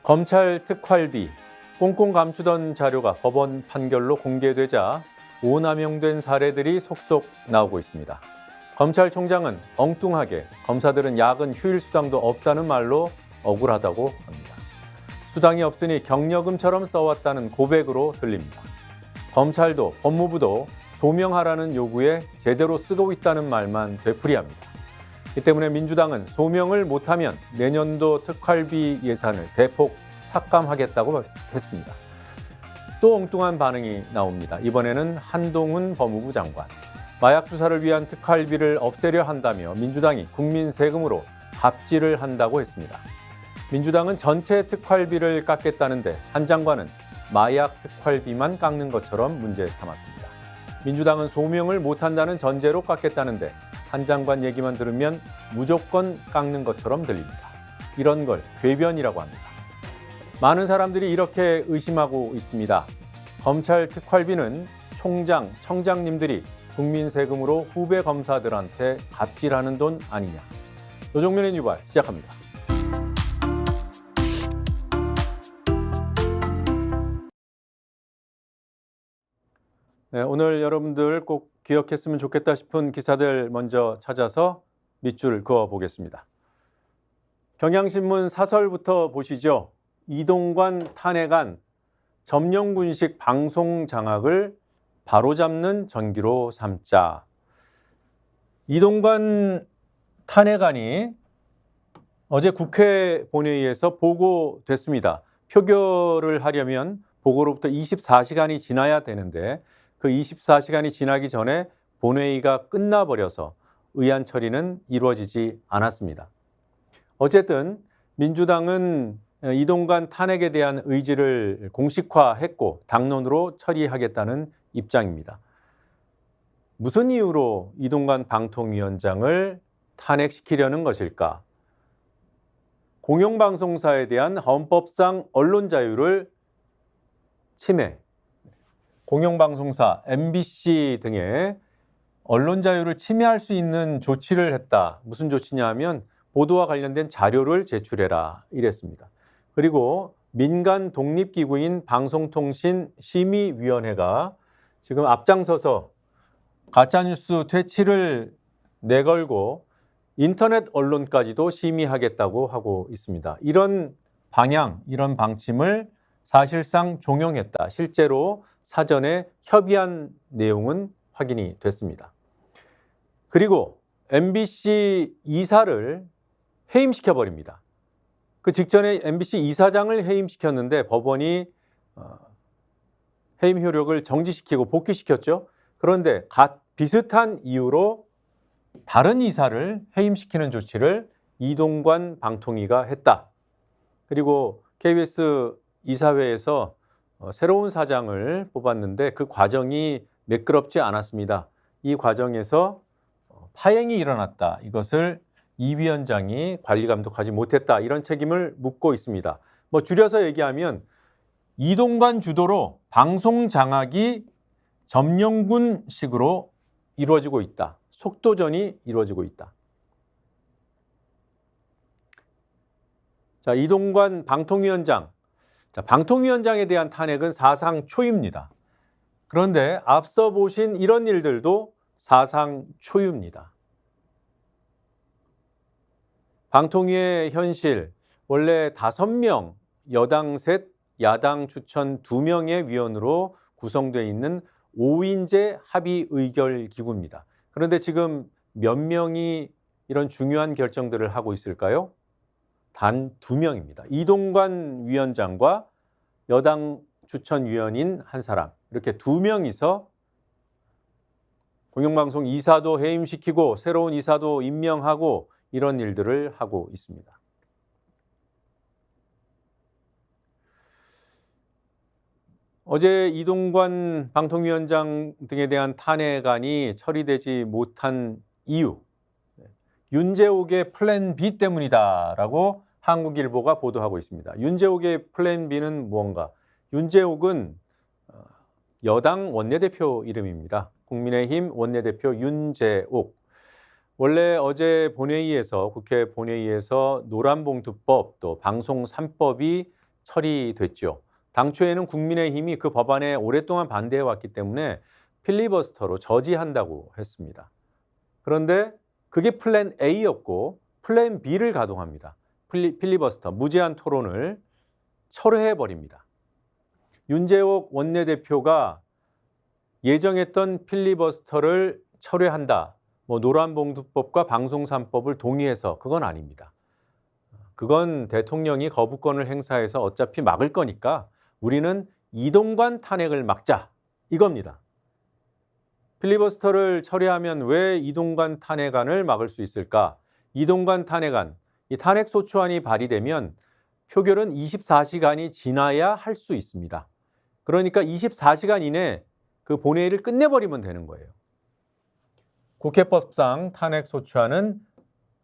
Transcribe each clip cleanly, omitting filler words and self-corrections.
검찰 특활비, 꽁꽁 감추던 자료가 법원 판결로 공개되자 오남용된 사례들이 속속 나오고 있습니다. 검찰총장은 엉뚱하게 검사들은 야근 휴일 수당도 없다는 말로 억울하다고 합니다. 수당이 없으니 경력금처럼 써왔다는 고백으로 들립니다. 검찰도 법무부도 소명하라는 요구에 제대로 쓰고 있다는 말만 되풀이합니다. 이 때문에 민주당은 소명을 못하면 내년도 특활비 예산을 대폭 삭감하겠다고 했습니다. 또 엉뚱한 반응이 나옵니다. 이번에는 한동훈 법무부 장관. 마약 수사를 위한 특활비를 없애려 한다며 민주당이 국민 세금으로 갑질을 한다고 했습니다. 민주당은 전체 특활비를 깎겠다는데 한 장관은 마약 특활비만 깎는 것처럼 문제 삼았습니다. 민주당은 소명을 못한다는 전제로 깎겠다는데 한 장관 얘기만 들으면 무조건 깎는 것처럼 들립니다. 이런 걸 궤변이라고 합니다. 많은 사람들이 이렇게 의심하고 있습니다. 검찰 특활비는 총장, 청장님들이 국민 세금으로 후배 검사들한테 갑질하는 돈 아니냐. 노종면의 유발 시작합니다. 네, 오늘 여러분들 꼭 기억했으면 좋겠다 싶은 기사들 먼저 찾아서 밑줄 그어 보겠습니다. 경향신문 사설부터 보시죠. 이동관 탄핵안 점령군식 방송 장악을 바로잡는 전기로 삼자. 이동관 탄핵안이 어제 국회 본회의에서 보고됐습니다. 표결을 하려면 보고로부터 24시간이 지나야 되는데 그 24시간이 지나기 전에 본회의가 끝나버려서 의안 처리는 이루어지지 않았습니다. 어쨌든 민주당은 이동관 탄핵에 대한 의지를 공식화했고 당론으로 처리하겠다는 입장입니다. 무슨 이유로 이동관 방통위원장을 탄핵시키려는 것일까? 공영방송사에 대한 헌법상 언론 자유를 침해, 공영방송사, MBC 등의 언론 자유를 침해할 수 있는 조치를 했다. 무슨 조치냐 하면 보도와 관련된 자료를 제출해라 이랬습니다. 그리고 민간 독립기구인 방송통신심의위원회가 지금 앞장서서 가짜뉴스 퇴치를 내걸고 인터넷 언론까지도 심의하겠다고 하고 있습니다. 이런 방향, 이런 방침을 사실상 종용했다. 실제로 사전에 협의한 내용은 확인이 됐습니다. 그리고 MBC 이사를 해임시켜버립니다. 그 직전에 MBC 이사장을 해임시켰는데 법원이 해임 효력을 정지시키고 복귀시켰죠. 그런데 비슷한 이유로 다른 이사를 해임시키는 조치를 이동관 방통위가 했다. 그리고 KBS 이사회에서 새로운 사장을 뽑았는데 그 과정이 매끄럽지 않았습니다. 이 과정에서 파행이 일어났다. 이것을 이 위원장이 관리 감독하지 못했다. 이런 책임을 묻고 있습니다. 줄여서 얘기하면 이동관 주도로 방송 장악이 점령군식으로 이루어지고 있다. 속도전이 이루어지고 있다. 자, 이동관 방통위원장. 자, 방통위원장에 대한 탄핵은 사상 초유입니다. 그런데 앞서 보신 이런 일들도 사상 초유입니다. 방통위의 현실, 원래 5명, 여당 셋, 야당 추천 2명의 위원으로 구성되어 있는 5인제 합의 의결 기구입니다. 그런데 지금 몇 명이 이런 중요한 결정들을 하고 있을까요? 단 2명입니다. 이동관 위원장과 여당 추천위원인 한 사람, 이렇게 2명이서 공영방송 이사도 해임시키고 새로운 이사도 임명하고 이런 일들을 하고 있습니다. 어제 이동관 방통위원장 등에 대한 탄핵안이 처리되지 못한 이유, 윤제옥의 플랜 B 때문이다라고 한국일보가 보도하고 있습니다. 윤제옥의 플랜 B는 무언가? 윤제옥은 여당 원내대표 이름입니다. 국민의힘 원내대표 윤재옥. 원래 어제 본회의에서 국회 본회의에서 노란봉투법 또 방송 3법이 처리됐죠. 당초에는 국민의힘이 그 법안에 오랫동안 반대해왔기 때문에 필리버스터로 저지한다고 했습니다. 그런데 그게 플랜 A였고 플랜 B를 가동합니다. 필리버스터, 무제한 토론을 철회해버립니다. 윤재옥 원내대표가 예정했던 필리버스터를 철회한다. 노란봉투법과 방송 3법을 동의해서 그건 아닙니다. 그건 대통령이 거부권을 행사해서 어차피 막을 거니까 우리는 이동관 탄핵을 막자 이겁니다. 필리버스터를 처리하면 왜 이동관 탄핵안을 막을 수 있을까? 이동관 탄핵안, 이 탄핵소추안이 발의되면 표결은 24시간이 지나야 할 수 있습니다. 그러니까 24시간 이내 그 본회의를 끝내버리면 되는 거예요. 국회법상 탄핵소추안은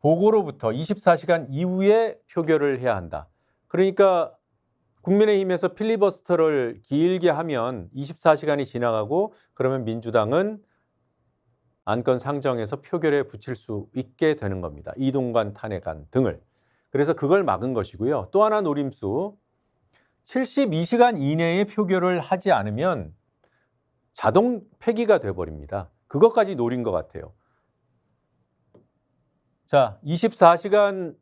보고로부터 24시간 이후에 표결을 해야 한다. 그러니까 국민의힘에서 필리버스터를 길게 하면 24시간이 지나가고 그러면 민주당은 안건 상정해서 표결에 붙일 수 있게 되는 겁니다. 이동관 탄핵안 등을. 그래서 그걸 막은 것이고요. 또 하나 노림수, 72시간 이내에 표결을 하지 않으면 자동 폐기가 돼버립니다. 그것까지 노린 것 같아요. 자, 24시간을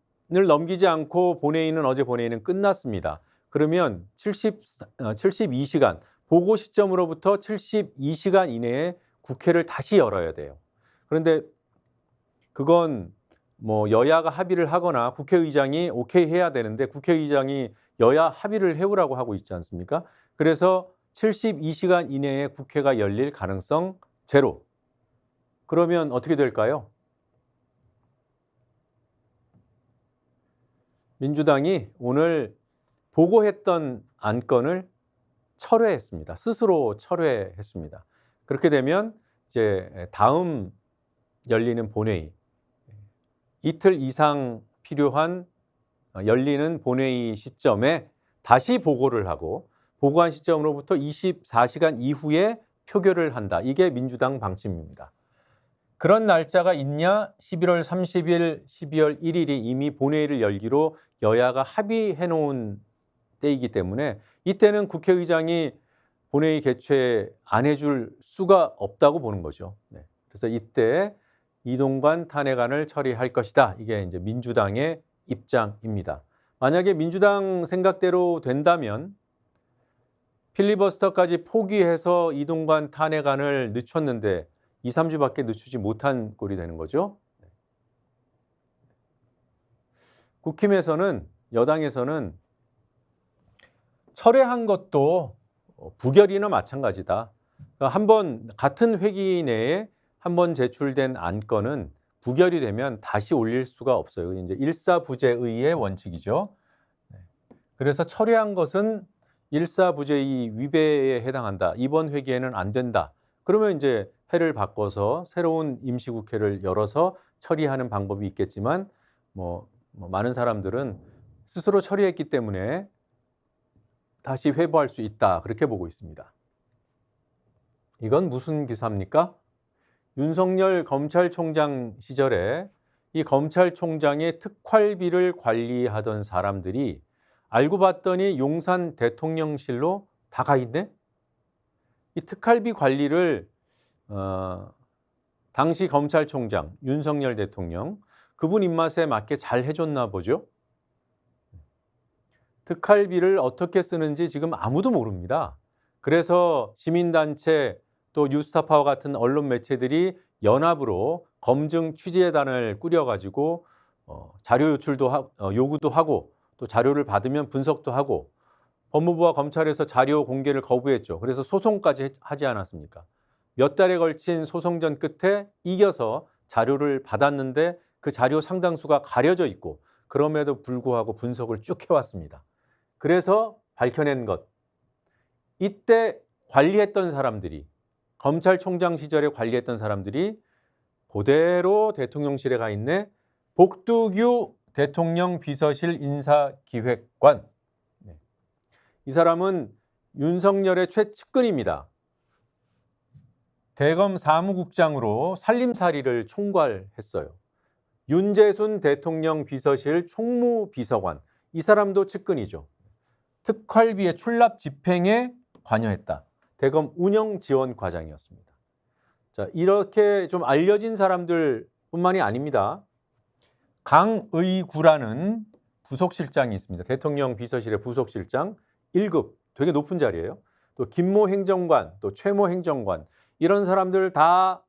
넘기지 않고 어제 본회의는 끝났습니다. 그러면 72시간, 보고 시점으로부터 72시간 이내에 국회를 다시 열어야 돼요. 그런데 그건 여야가 합의를 하거나 국회의장이 오케이 해야 되는데 국회의장이 여야 합의를 해오라고 하고 있지 않습니까? 그래서 72시간 이내에 국회가 열릴 가능성 제로. 그러면 어떻게 될까요? 민주당이 오늘 보고했던 안건을 철회했습니다. 스스로 철회했습니다. 그렇게 되면 이제 다음 열리는 본회의, 이틀 이상 필요한 열리는 본회의 시점에 다시 보고를 하고 보고한 시점으로부터 24시간 이후에 표결을 한다. 이게 민주당 방침입니다. 그런 날짜가 있냐? 11월 30일, 12월 1일이 이미 본회의를 열기로 여야가 합의해 놓은 때이기 때문에 이때는 국회의장이 본회의 개최 안 해줄 수가 없다고 보는 거죠. 네. 그래서 이때 이동관 탄핵안을 처리할 것이다. 이게 이제 민주당의 입장입니다. 만약에 민주당 생각대로 된다면 필리버스터까지 포기해서 이동관 탄핵안을 늦췄는데 2, 3주밖에 늦추지 못한 꼴이 되는 거죠. 국힘에서는, 여당에서는 철회한 것도 부결이나 마찬가지다. 한번 같은 회기 내에 한번 제출된 안건은 부결이 되면 다시 올릴 수가 없어요. 이제 일사부재의의 원칙이죠. 그래서 철회한 것은 일사부재의 위배에 해당한다. 이번 회기에는 안 된다. 그러면 이제 해를 바꿔서 새로운 임시국회를 열어서 처리하는 방법이 있겠지만 많은 사람들은 스스로 처리했기 때문에 다시 회부할 수 있다. 그렇게 보고 있습니다. 이건 무슨 기사입니까? 윤석열 검찰총장 시절에 이 검찰총장의 특활비를 관리하던 사람들이 알고 봤더니 용산 대통령실로 다 가 있네? 이 특활비 관리를 당시 검찰총장 윤석열 대통령 그분 입맛에 맞게 잘 해줬나 보죠. 특활비를 어떻게 쓰는지 지금 아무도 모릅니다. 그래서 시민단체 또 뉴스타파와 같은 언론 매체들이 연합으로 검증 취재단을 꾸려가지고 자료 요출도 요구도 하고 또 자료를 받으면 분석도 하고 법무부와 검찰에서 자료 공개를 거부했죠. 그래서 소송까지 하지 않았습니까? 몇 달에 걸친 소송전 끝에 이겨서 자료를 받았는데 그 자료 상당수가 가려져 있고 그럼에도 불구하고 분석을 쭉 해왔습니다. 그래서 밝혀낸 것. 이때 관리했던 사람들이 검찰총장 시절에 관리했던 사람들이 그대로 대통령실에 가 있네. 복두규 대통령 비서실 인사기획관. 이 사람은 윤석열의 최측근입니다. 대검 사무국장으로 살림살이를 총괄했어요. 윤재순 대통령 비서실 총무비서관, 이 사람도 측근이죠. 특활비의 출납 집행에 관여했다. 대검 운영지원과장이었습니다. 자, 이렇게 좀 알려진 사람들뿐만이 아닙니다. 강의구라는 부속실장이 있습니다. 대통령 비서실의 부속실장 1급, 되게 높은 자리예요. 또 김모 행정관, 또 최모 행정관, 이런 사람들 다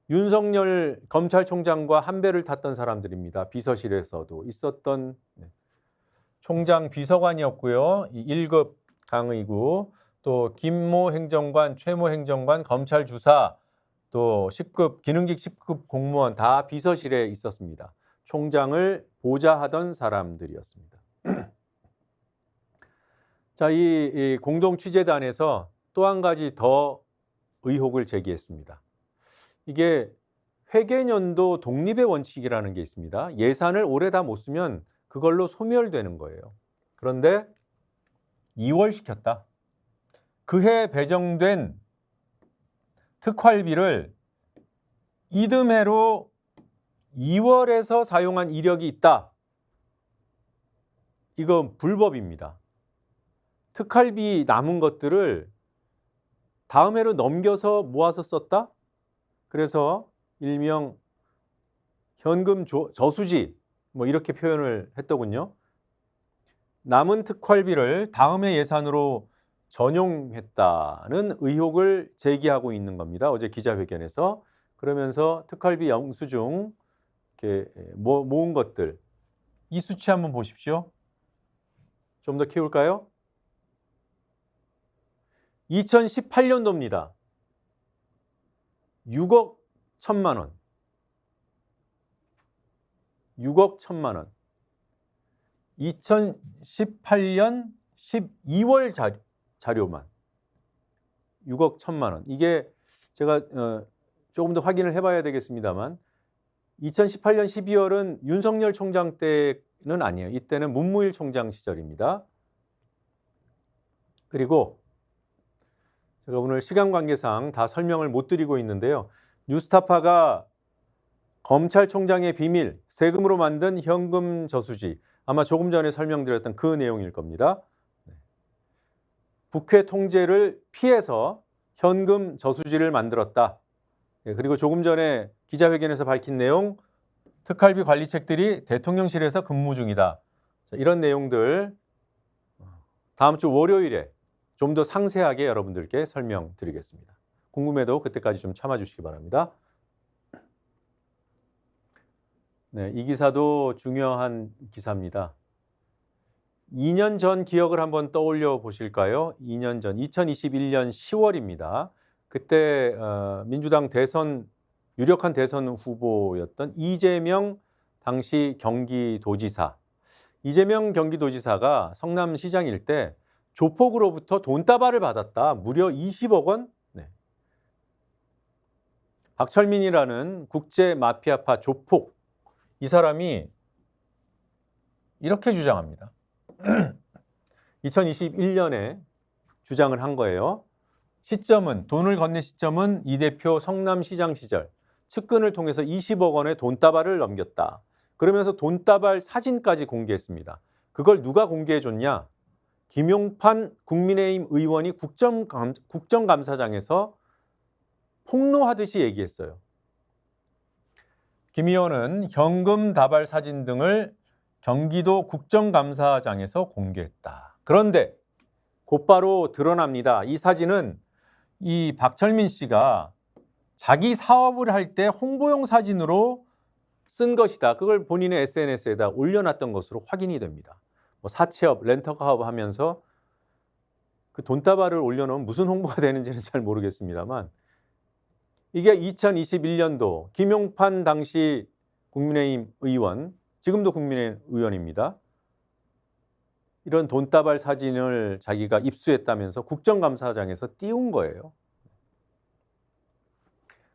윤석열 검찰총장과 한 배를 탔던 사람들입니다. 비서실에서도 있었던 총장 비서관이었고요. 1급 강의구, 또 김모 행정관, 최모 행정관, 검찰주사, 또 10급 기능직 10급 공무원 다 비서실에 있었습니다. 총장을 보좌하던 사람들이었습니다. 자, 이 공동취재단에서 또 한 가지 더 의혹을 제기했습니다. 이게 회계연도 독립의 원칙이라는 게 있습니다. 예산을 올해 다 못 쓰면 그걸로 소멸되는 거예요. 그런데 2월시켰다. 그해 배정된 특활비를 이듬해로 2월에서 사용한 이력이 있다. 이건 불법입니다. 특활비 남은 것들을 다음 해로 넘겨서 모아서 썼다? 그래서 일명 현금 저수지 뭐 이렇게 표현을 했더군요. 남은 특활비를 다음 해 예산으로 전용했다는 의혹을 제기하고 있는 겁니다. 어제 기자회견에서. 그러면서 특활비 영수증 이렇게 모은 것들, 이 수치 한번 보십시오. 좀 더 키울까요? 2018년도입니다. 6억 1천만 원. 6억 1천만 원. 2018년 12월 자료만 6억 1천만 원. 이게 제가 조금 더 확인을 해봐야 되겠습니다만 2018년 12월은 윤석열 총장 때는 아니에요. 이때는 문무일 총장 시절입니다. 그리고 제가 오늘 시간 관계상 다 설명을 못 드리고 있는데요. 뉴스타파가 검찰총장의 비밀, 세금으로 만든 현금 저수지, 아마 조금 전에 설명드렸던 그 내용일 겁니다. 국회 통제를 피해서 현금 저수지를 만들었다. 그리고 조금 전에 기자회견에서 밝힌 내용, 특활비 관리책들이 대통령실에서 근무 중이다. 이런 내용들 다음 주 월요일에 좀 더 상세하게 여러분들께 설명드리겠습니다. 궁금해도 그때까지 좀 참아주시기 바랍니다. 네, 이 기사도 중요한 기사입니다. 2년 전 기억을 한번 떠올려 보실까요? 2년 전, 2021년 10월입니다. 그때 민주당 유력한 대선 후보였던 이재명 당시 경기도지사. 이재명 경기도지사가 성남시장일 때 조폭으로부터 돈다발을 받았다. 무려 20억 원? 네. 박철민이라는 국제 마피아파 조폭, 이 사람이 이렇게 주장합니다. 2021년에 주장을 한 거예요. 돈을 건넨 시점은 이 대표 성남시장 시절 측근을 통해서 20억 원의 돈다발을 넘겼다. 그러면서 돈다발 사진까지 공개했습니다. 그걸 누가 공개해 줬냐? 김용판 국민의힘 의원이 국정감사장에서 폭로하듯이 얘기했어요. 김 의원은 현금 다발 사진 등을 경기도 국정감사장에서 공개했다. 그런데 곧바로 드러납니다. 이 사진은 이 박철민 씨가 자기 사업을 할 때 홍보용 사진으로 쓴 것이다. 그걸 본인의 SNS에다 올려놨던 것으로 확인이 됩니다. 뭐 사채업, 렌터카업 하면서 그 돈다발을 올려놓으면 무슨 홍보가 되는지는 잘 모르겠습니다만 이게 2021년도 김용판 당시 국민의힘 의원, 지금도 국민의힘 의원입니다. 이런 돈다발 사진을 자기가 입수했다면서 국정감사장에서 띄운 거예요.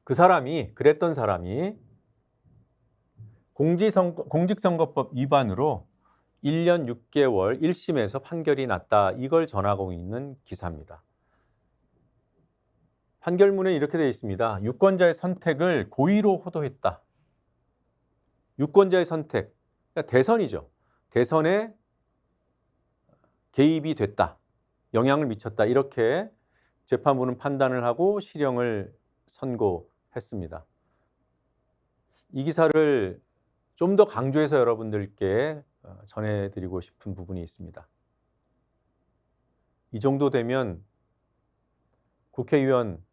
그랬던 사람이 공직선거법 위반으로 1년 6개월 1심에서 판결이 났다. 이걸 전하고 있는 기사입니다. 판결문에 이렇게 되어 있습니다. 유권자의 선택을 고의로 호도했다. 유권자의 선택, 그러니까 대선이죠. 대선에 개입이 됐다. 영향을 미쳤다. 이렇게 재판부는 판단을 하고 실형을 선고했습니다. 이 기사를 좀 더 강조해서 여러분들께 전해드리고 싶은 부분이 있습니다. 이 정도 되면 국회의원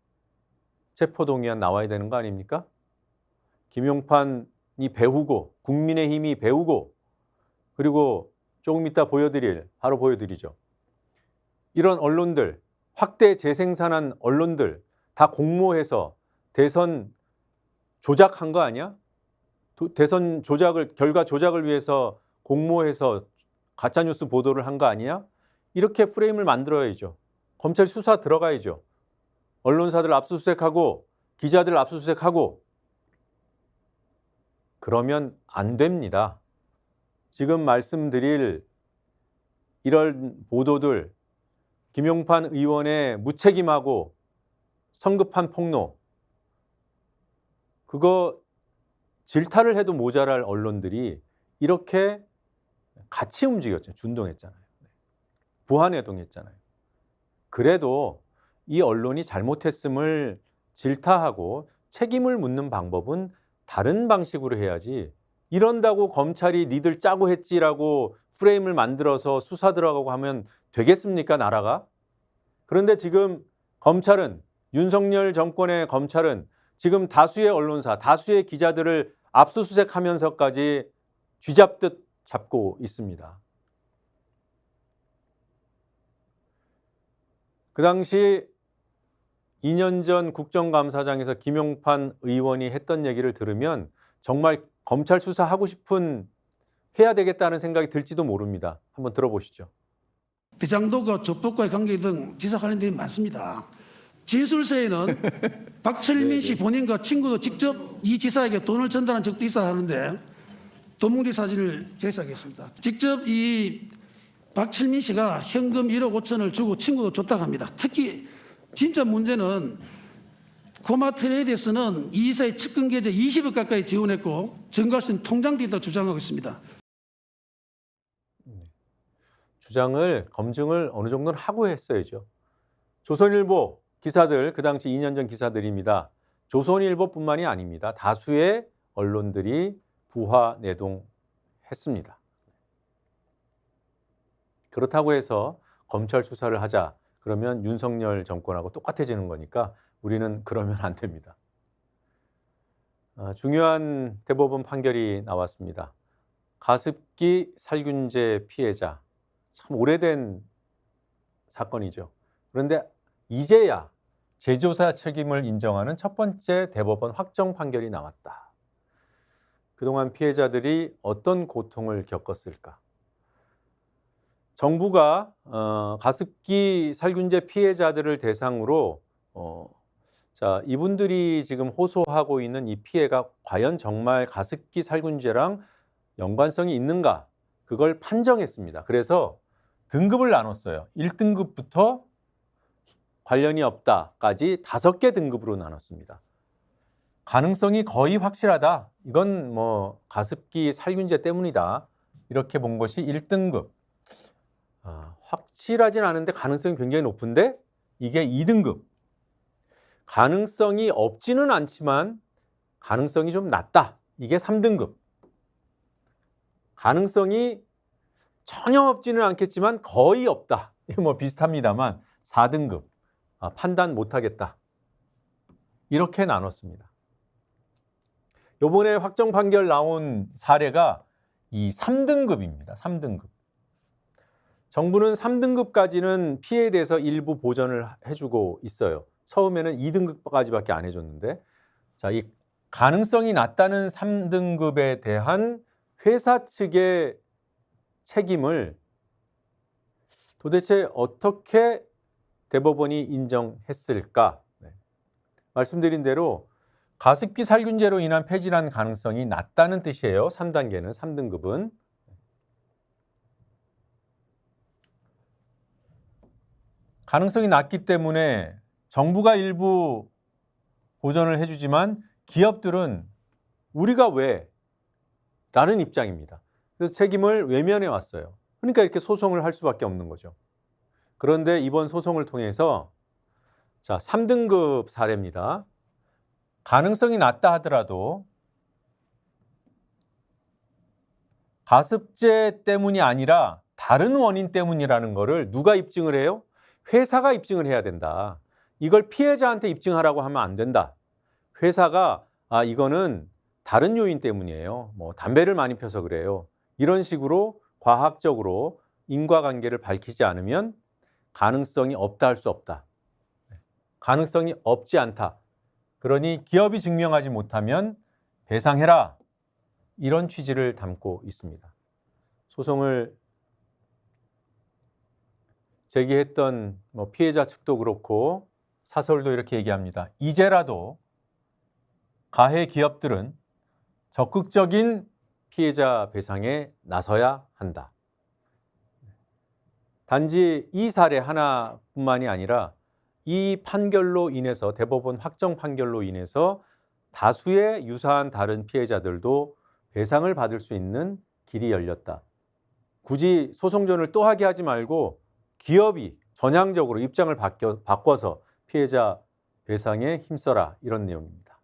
체포동의안 나와야 되는 거 아닙니까? 김용판이 배우고 국민의힘이 배우고 그리고 조금 이따 바로 보여드리죠. 이런 언론들, 확대 재생산한 언론들 다 공모해서 대선 조작한 거 아니야? 대선 조작을, 결과 조작을 위해서 공모해서 가짜뉴스 보도를 한 거 아니야? 이렇게 프레임을 만들어야죠. 검찰 수사 들어가야죠. 언론사들 압수수색하고 기자들 압수수색하고 그러면 안 됩니다. 지금 말씀드릴 이런 보도들, 김용판 의원의 무책임하고 성급한 폭로, 그거 질타를 해도 모자랄 언론들이 이렇게 같이 움직였죠. 준동했잖아요. 부안해동했잖아요. 그래도 이 언론이 잘못했음을 질타하고 책임을 묻는 방법은 다른 방식으로 해야지, 이런다고 검찰이 니들 짜고 했지라고 프레임을 만들어서 수사 들어가고 하면 되겠습니까, 나라가? 그런데 지금 검찰은, 윤석열 정권의 검찰은 지금 다수의 언론사, 다수의 기자들을 압수수색하면서까지 쥐잡듯 잡고 있습니다. 그 당시 2년 전 국정감사장에서 김용판 의원이 했던 얘기를 들으면 정말 검찰 수사하고 싶은, 해야 되겠다는 생각이 들지도 모릅니다. 한번 들어보시죠. 대장동과 조폭과의 관계 등 지사 관련된 많습니다. 진술서에는 박철민 씨 본인과 친구도 직접 이 지사에게 돈을 전달한 적도 있어 하는데 돈뭉리 사진을 제시하겠습니다. 직접 이 박철민 씨가 현금 1억 5천을 주고 친구도 줬다고 합니다. 특히 진짜 문제는 코마트레이드에서는 이 이사의 측근 계좌 20억 가까이 지원했고 증거할 수 있는 통장도 있다고 주장하고 있습니다. 주장을, 검증을 어느 정도는 하고 했어야죠. 조선일보 기사들, 그 당시 2년 전 기사들입니다. 조선일보뿐만이 아닙니다. 다수의 언론들이 부화내동했습니다. 그렇다고 해서 검찰 수사를 하자 그러면 윤석열 정권하고 똑같아지는 거니까 우리는 그러면 안 됩니다. 중요한 대법원 판결이 나왔습니다. 가습기 살균제 피해자, 참 오래된 사건이죠. 그런데 이제야 제조사 책임을 인정하는 첫 번째 대법원 확정 판결이 나왔다. 그동안 피해자들이 어떤 고통을 겪었을까? 정부가 가습기 살균제 피해자들을 대상으로 이분들이 지금 호소하고 있는 이 피해가 과연 정말 가습기 살균제랑 연관성이 있는가? 그걸 판정했습니다. 그래서 등급을 나눴어요. 1등급부터 관련이 없다까지 5개 등급으로 나눴습니다. 가능성이 거의 확실하다. 이건 뭐 가습기 살균제 때문이다. 이렇게 본 것이 1등급. 확실하진 않은데 가능성이 굉장히 높은데 이게 2등급. 가능성이 없지는 않지만 가능성이 좀 낮다. 이게 3등급. 가능성이 전혀 없지는 않겠지만 거의 없다. 이게 뭐 비슷합니다만 4등급. 판단 못하겠다. 이렇게 나눴습니다. 이번에 확정 판결 나온 사례가 이 3등급입니다. 3등급. 정부는 3등급까지는 피해에 대해서 일부 보전을 해주고 있어요. 처음에는 2등급까지밖에 안 해줬는데, 이 가능성이 낮다는 3등급에 대한 회사 측의 책임을 도대체 어떻게 대법원이 인정했을까? 말씀드린 대로 가습기 살균제로 인한 폐질환 가능성이 낮다는 뜻이에요. 3단계는, 3등급은. 가능성이 낮기 때문에 정부가 일부 보전을 해주지만 기업들은 우리가 왜? 라는 입장입니다. 그래서 책임을 외면해 왔어요. 그러니까 이렇게 소송을 할 수밖에 없는 거죠. 그런데 이번 소송을 통해서 자, 3등급 사례입니다. 가능성이 낮다 하더라도 가습제 때문이 아니라 다른 원인 때문이라는 거를 누가 입증을 해요? 회사가 입증을 해야 된다. 이걸 피해자한테 입증하라고 하면 안 된다. 회사가 이거는 다른 요인 때문이에요. 뭐 담배를 많이 펴서 그래요. 이런 식으로 과학적으로 인과관계를 밝히지 않으면 가능성이 없다 할 수 없다. 가능성이 없지 않다. 그러니 기업이 증명하지 못하면 배상해라. 이런 취지를 담고 있습니다. 소송을 제기했던 피해자 측도 그렇고 사설도 이렇게 얘기합니다. 이제라도 가해 기업들은 적극적인 피해자 배상에 나서야 한다. 단지 이 사례 하나뿐만이 아니라 이 판결로 인해서 대법원 확정 판결로 인해서 다수의 유사한 다른 피해자들도 배상을 받을 수 있는 길이 열렸다. 굳이 소송전을 또 하게 하지 말고 기업이 전향적으로 입장을 바꿔서 피해자 배상에 힘써라 이런 내용입니다.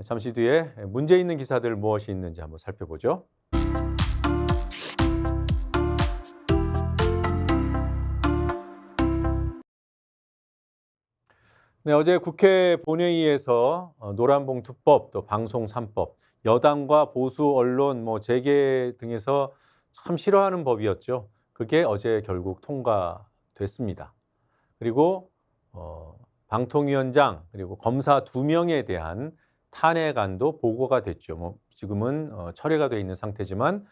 잠시 뒤에 문제 있는 기사들 무엇이 있는지 한번 살펴보죠. 네, 어제 국회 본회의에서 노란봉투법, 또 방송 3법, 여당과 보수 언론, 재계 등에서 참 싫어하는 법이었죠. 그게 어제 결국 통과됐습니다. 그리고 방통위원장 그리고 검사 2명에 대한 탄핵안도 보고가 됐죠. 지금은 철회가 돼 있는 상태지만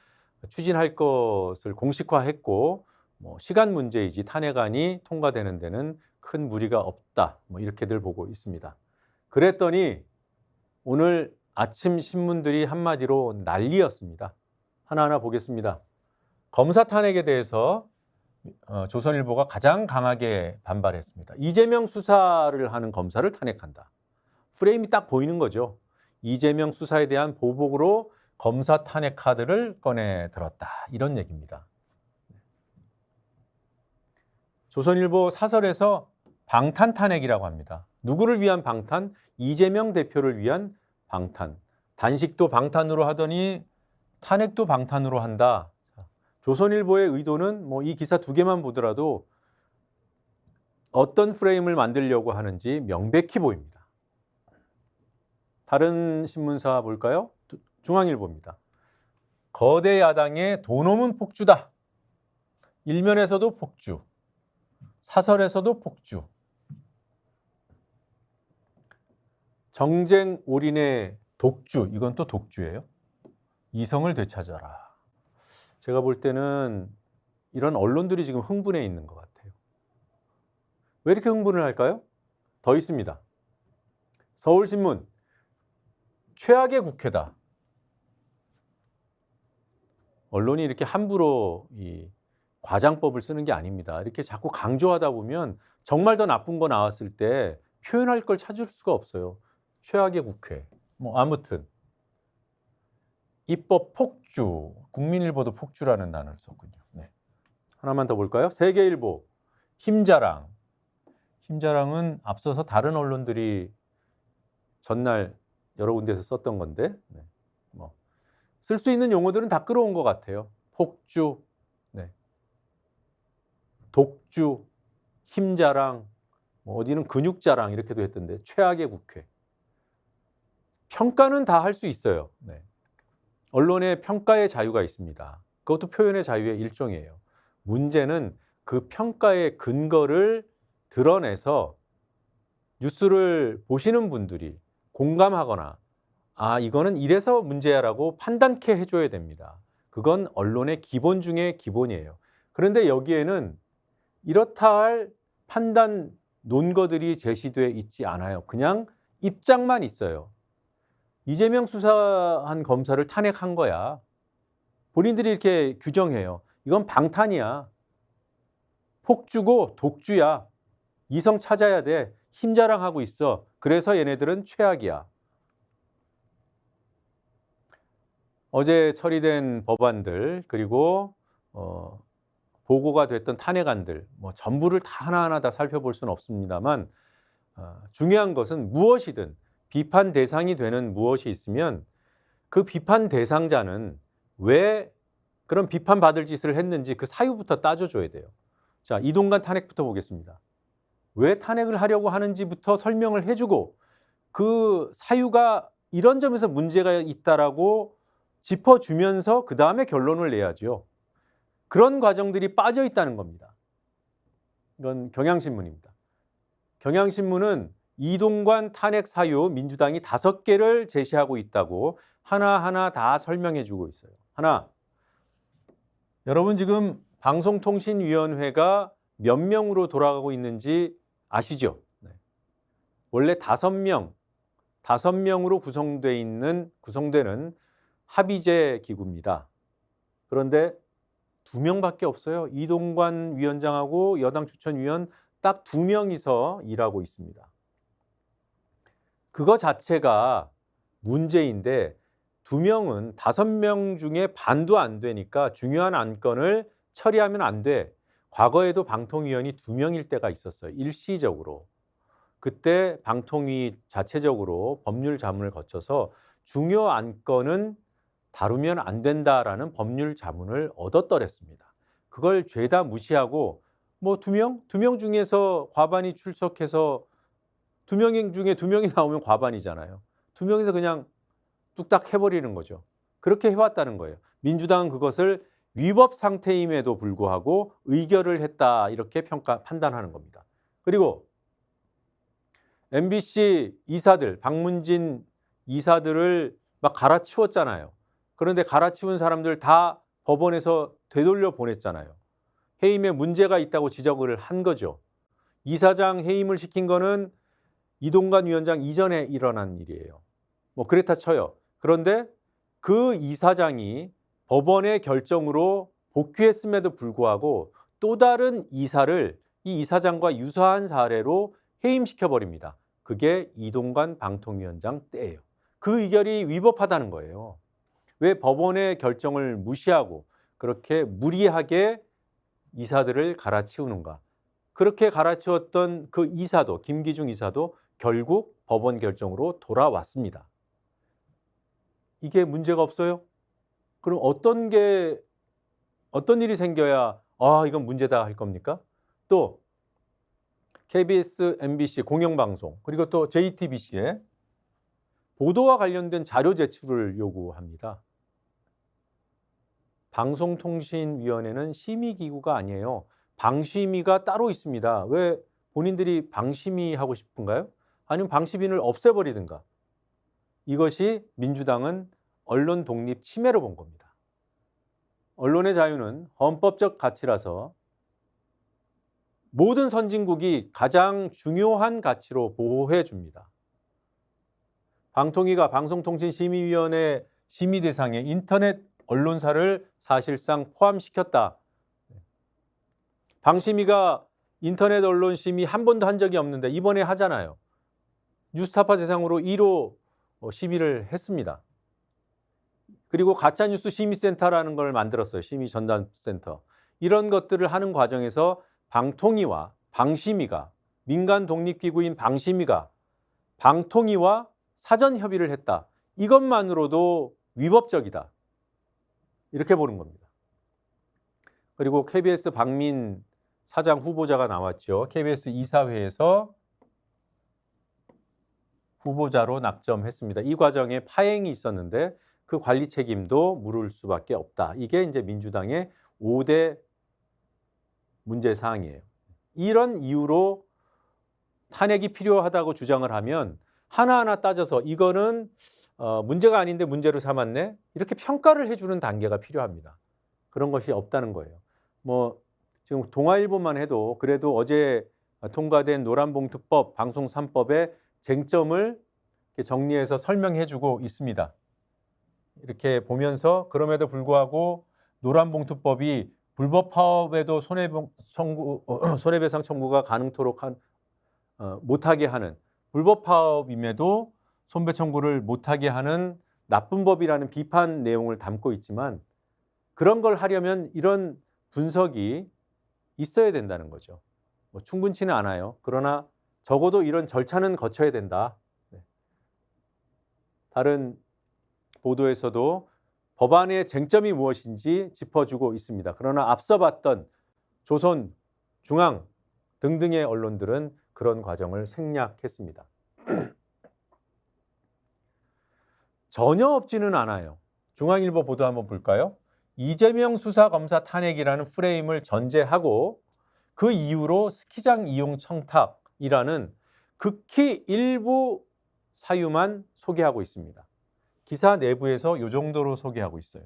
추진할 것을 공식화했고 시간 문제이지 탄핵안이 통과되는 데는 큰 무리가 없다. 이렇게들 보고 있습니다. 그랬더니 오늘 아침 신문들이 한마디로 난리였습니다. 하나하나 보겠습니다. 검사 탄핵에 대해서 조선일보가 가장 강하게 반발했습니다. 이재명 수사를 하는 검사를 탄핵한다. 프레임이 딱 보이는 거죠. 이재명 수사에 대한 보복으로 검사 탄핵 카드를 꺼내 들었다. 이런 얘기입니다. 조선일보 사설에서 방탄 탄핵이라고 합니다. 누구를 위한 방탄? 이재명 대표를 위한 방탄. 단식도 방탄으로 하더니 탄핵도 방탄으로 한다. 조선일보의 의도는 이 기사 2개만 보더라도 어떤 프레임을 만들려고 하는지 명백히 보입니다. 다른 신문사 볼까요? 중앙일보입니다. 거대 야당의 도놈은 폭주다. 일면에서도 폭주, 사설에서도 폭주. 정쟁 올인의 독주, 이건 또 독주예요. 이성을 되찾아라. 제가 볼 때는 이런 언론들이 지금 흥분해 있는 것 같아요. 왜 이렇게 흥분을 할까요? 더 있습니다. 서울신문, 최악의 국회다. 언론이 이렇게 함부로 이 과장법을 쓰는 게 아닙니다. 이렇게 자꾸 강조하다 보면 정말 더 나쁜 거 나왔을 때 표현할 걸 찾을 수가 없어요. 최악의 국회. 아무튼 입법 폭주, 국민일보도 폭주라는 단어를 썼군요. 네. 하나만 더 볼까요? 세계일보, 힘자랑. 힘자랑은 앞서서 다른 언론들이 전날 여러 군데에서 썼던 건데 쓸 수 있는 용어들은 다 끌어온 것 같아요. 폭주, 독주, 힘자랑, 어디는 근육자랑 이렇게도 했던데 최악의 국회. 평가는 다 할 수 있어요. 언론의 평가의 자유가 있습니다. 그것도 표현의 자유의 일종이에요. 문제는 그 평가의 근거를 드러내서 뉴스를 보시는 분들이 공감하거나 이거는 이래서 문제야라고 판단케 해줘야 됩니다. 그건 언론의 기본 중에 기본이에요. 그런데 여기에는 이렇다 할 판단 논거들이 제시돼 있지 않아요. 그냥 입장만 있어요. 이재명 수사한 검사를 탄핵한 거야. 본인들이 이렇게 규정해요. 이건 방탄이야. 폭주고 독주야. 이성 찾아야 돼. 힘 자랑하고 있어. 그래서 얘네들은 최악이야. 어제 처리된 법안들 그리고 보고가 됐던 탄핵안들 뭐 전부를 다 하나하나 다 살펴볼 수는 없습니다만 중요한 것은 무엇이든 비판 대상이 되는 무엇이 있으면 그 비판 대상자는 왜 그런 비판받을 짓을 했는지 그 사유부터 따져줘야 돼요. 자, 이동관 탄핵부터 보겠습니다. 왜 탄핵을 하려고 하는지부터 설명을 해주고 그 사유가 이런 점에서 문제가 있다라고 짚어주면서 그 다음에 결론을 내야죠. 그런 과정들이 빠져 있다는 겁니다. 이건 경향신문입니다. 경향신문은 이동관 탄핵 사유 민주당이 5개를 제시하고 있다고 하나하나 다 설명해 주고 있어요. 하나, 여러분 지금 방송통신위원회가 몇 명으로 돌아가고 있는지 아시죠? 네. 원래 5명으로 구성되는 합의제 기구입니다. 그런데 2명밖에 없어요. 이동관 위원장하고 여당 추천위원 딱 2명이서 일하고 있습니다. 그거 자체가 문제인데 2명은 5명 중에 반도 안 되니까 중요한 안건을 처리하면 안 돼. 과거에도 방통위원이 2명일 때가 있었어요. 일시적으로. 그때 방통위 자체적으로 법률 자문을 거쳐서 중요 안건은 다루면 안 된다라는 법률 자문을 얻었더랬습니다. 그걸 죄다 무시하고 뭐 2명 중에서 과반이 출석해서 2명 중에 2명이 나오면 과반이잖아요. 2명에서 그냥 뚝딱 해버리는 거죠. 그렇게 해왔다는 거예요. 민주당은 그것을 위법 상태임에도 불구하고 의결을 했다 이렇게 판단하는 겁니다. 그리고 MBC 이사들, 박문진 이사들을 막 갈아치웠잖아요. 그런데 갈아치운 사람들 다 법원에서 되돌려 보냈잖아요. 해임에 문제가 있다고 지적을 한 거죠. 이사장 해임을 시킨 거는 이동관 위원장 이전에 일어난 일이에요. 뭐 그렇다 쳐요. 그런데 그 이사장이 법원의 결정으로 복귀했음에도 불구하고 또 다른 이사를 이 이사장과 유사한 사례로 해임시켜버립니다. 그게 이동관 방통위원장 때예요. 그 의결이 위법하다는 거예요. 왜 법원의 결정을 무시하고 그렇게 무리하게 이사들을 갈아치우는가? 그렇게 갈아치웠던 그 이사도, 김기중 이사도 결국 법원 결정으로 돌아왔습니다. 이게 문제가 없어요? 그럼 어떤 일이 생겨야 이건 문제다 할 겁니까? 또 KBS, MBC 공영방송 그리고 또 JTBC에 보도와 관련된 자료 제출을 요구합니다. 방송통신위원회는 심의기구가 아니에요. 방심위가 따로 있습니다. 왜 본인들이 방심위 하고 싶은가요? 아니면 방심위를 없애버리든가. 이것이 민주당은 언론 독립 침해로 본 겁니다. 언론의 자유는 헌법적 가치라서 모든 선진국이 가장 중요한 가치로 보호해 줍니다. 방통위가 방송통신심의위원회 심의 대상에 인터넷 언론사를 사실상 포함시켰다. 방심위가 인터넷 언론 심의 한 번도 한 적이 없는데 이번에 하잖아요. 뉴스타파 대상으로 1호 심의를 했습니다. 그리고 가짜뉴스 심의센터라는 걸 만들었어요. 심의전담센터. 이런 것들을 하는 과정에서 방통위와 방심위가 민간 독립기구인 방심위가 방통위와 사전 협의를 했다. 이것만으로도 위법적이다. 이렇게 보는 겁니다. 그리고 KBS 박민 사장 후보자가 나왔죠. KBS 이사회에서 후보자로 낙점했습니다. 이 과정에 파행이 있었는데 그 관리 책임도 물을 수밖에 없다. 이게 이제 민주당의 5대 문제 사항이에요. 이런 이유로 탄핵이 필요하다고 주장을 하면 하나하나 따져서 이거는 문제가 아닌데 문제로 삼았네. 이렇게 평가를 해주는 단계가 필요합니다. 그런 것이 없다는 거예요. 뭐 지금 동아일보만 해도 그래도 어제 통과된 노란봉투법, 방송 3법의 쟁점을 정리해서 설명해주고 있습니다. 이렇게 보면서 그럼에도 불구하고 노란봉투법이 불법 파업에도 손해배상 청구가 가능토록 못하게 하는, 불법 파업임에도 손배 청구를 못하게 하는 나쁜 법이라는 비판 내용을 담고 있지만, 그런 걸 하려면 이런 분석이 있어야 된다는 거죠. 뭐 충분치는 않아요. 그러나 적어도 이런 절차는 거쳐야 된다. 네. 다른 보도에서도 법안의 쟁점이 무엇인지 짚어주고 있습니다. 그러나 앞서 봤던 조선, 중앙 등등의 언론들은 그런 과정을 생략했습니다. 전혀 없지는 않아요. 중앙일보 보도 한번 볼까요? 이재명 수사검사 탄핵이라는 프레임을 전제하고 그 이후로 스키장 이용 청탁이라는 극히 일부 사유만 소개하고 있습니다. 기사 내부에서 이 정도로 소개하고 있어요.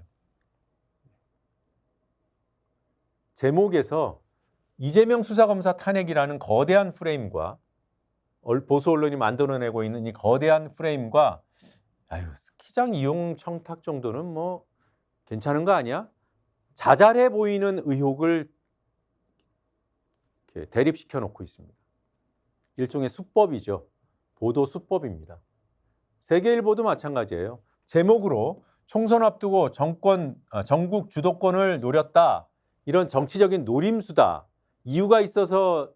제목에서 이재명 수사검사 탄핵이라는 거대한 프레임과 보수 언론이 만들어내고 있는 이 거대한 프레임과 스키장 이용 청탁 정도는 뭐 괜찮은 거 아니야? 자잘해 보이는 의혹을 이렇게 대립시켜 놓고 있습니다. 일종의 수법이죠. 보도 수법입니다. 세계일보도 마찬가지예요. 제목으로 총선 앞두고 전국 주도권을 노렸다. 이런 정치적인 노림수다. 이유가 있어서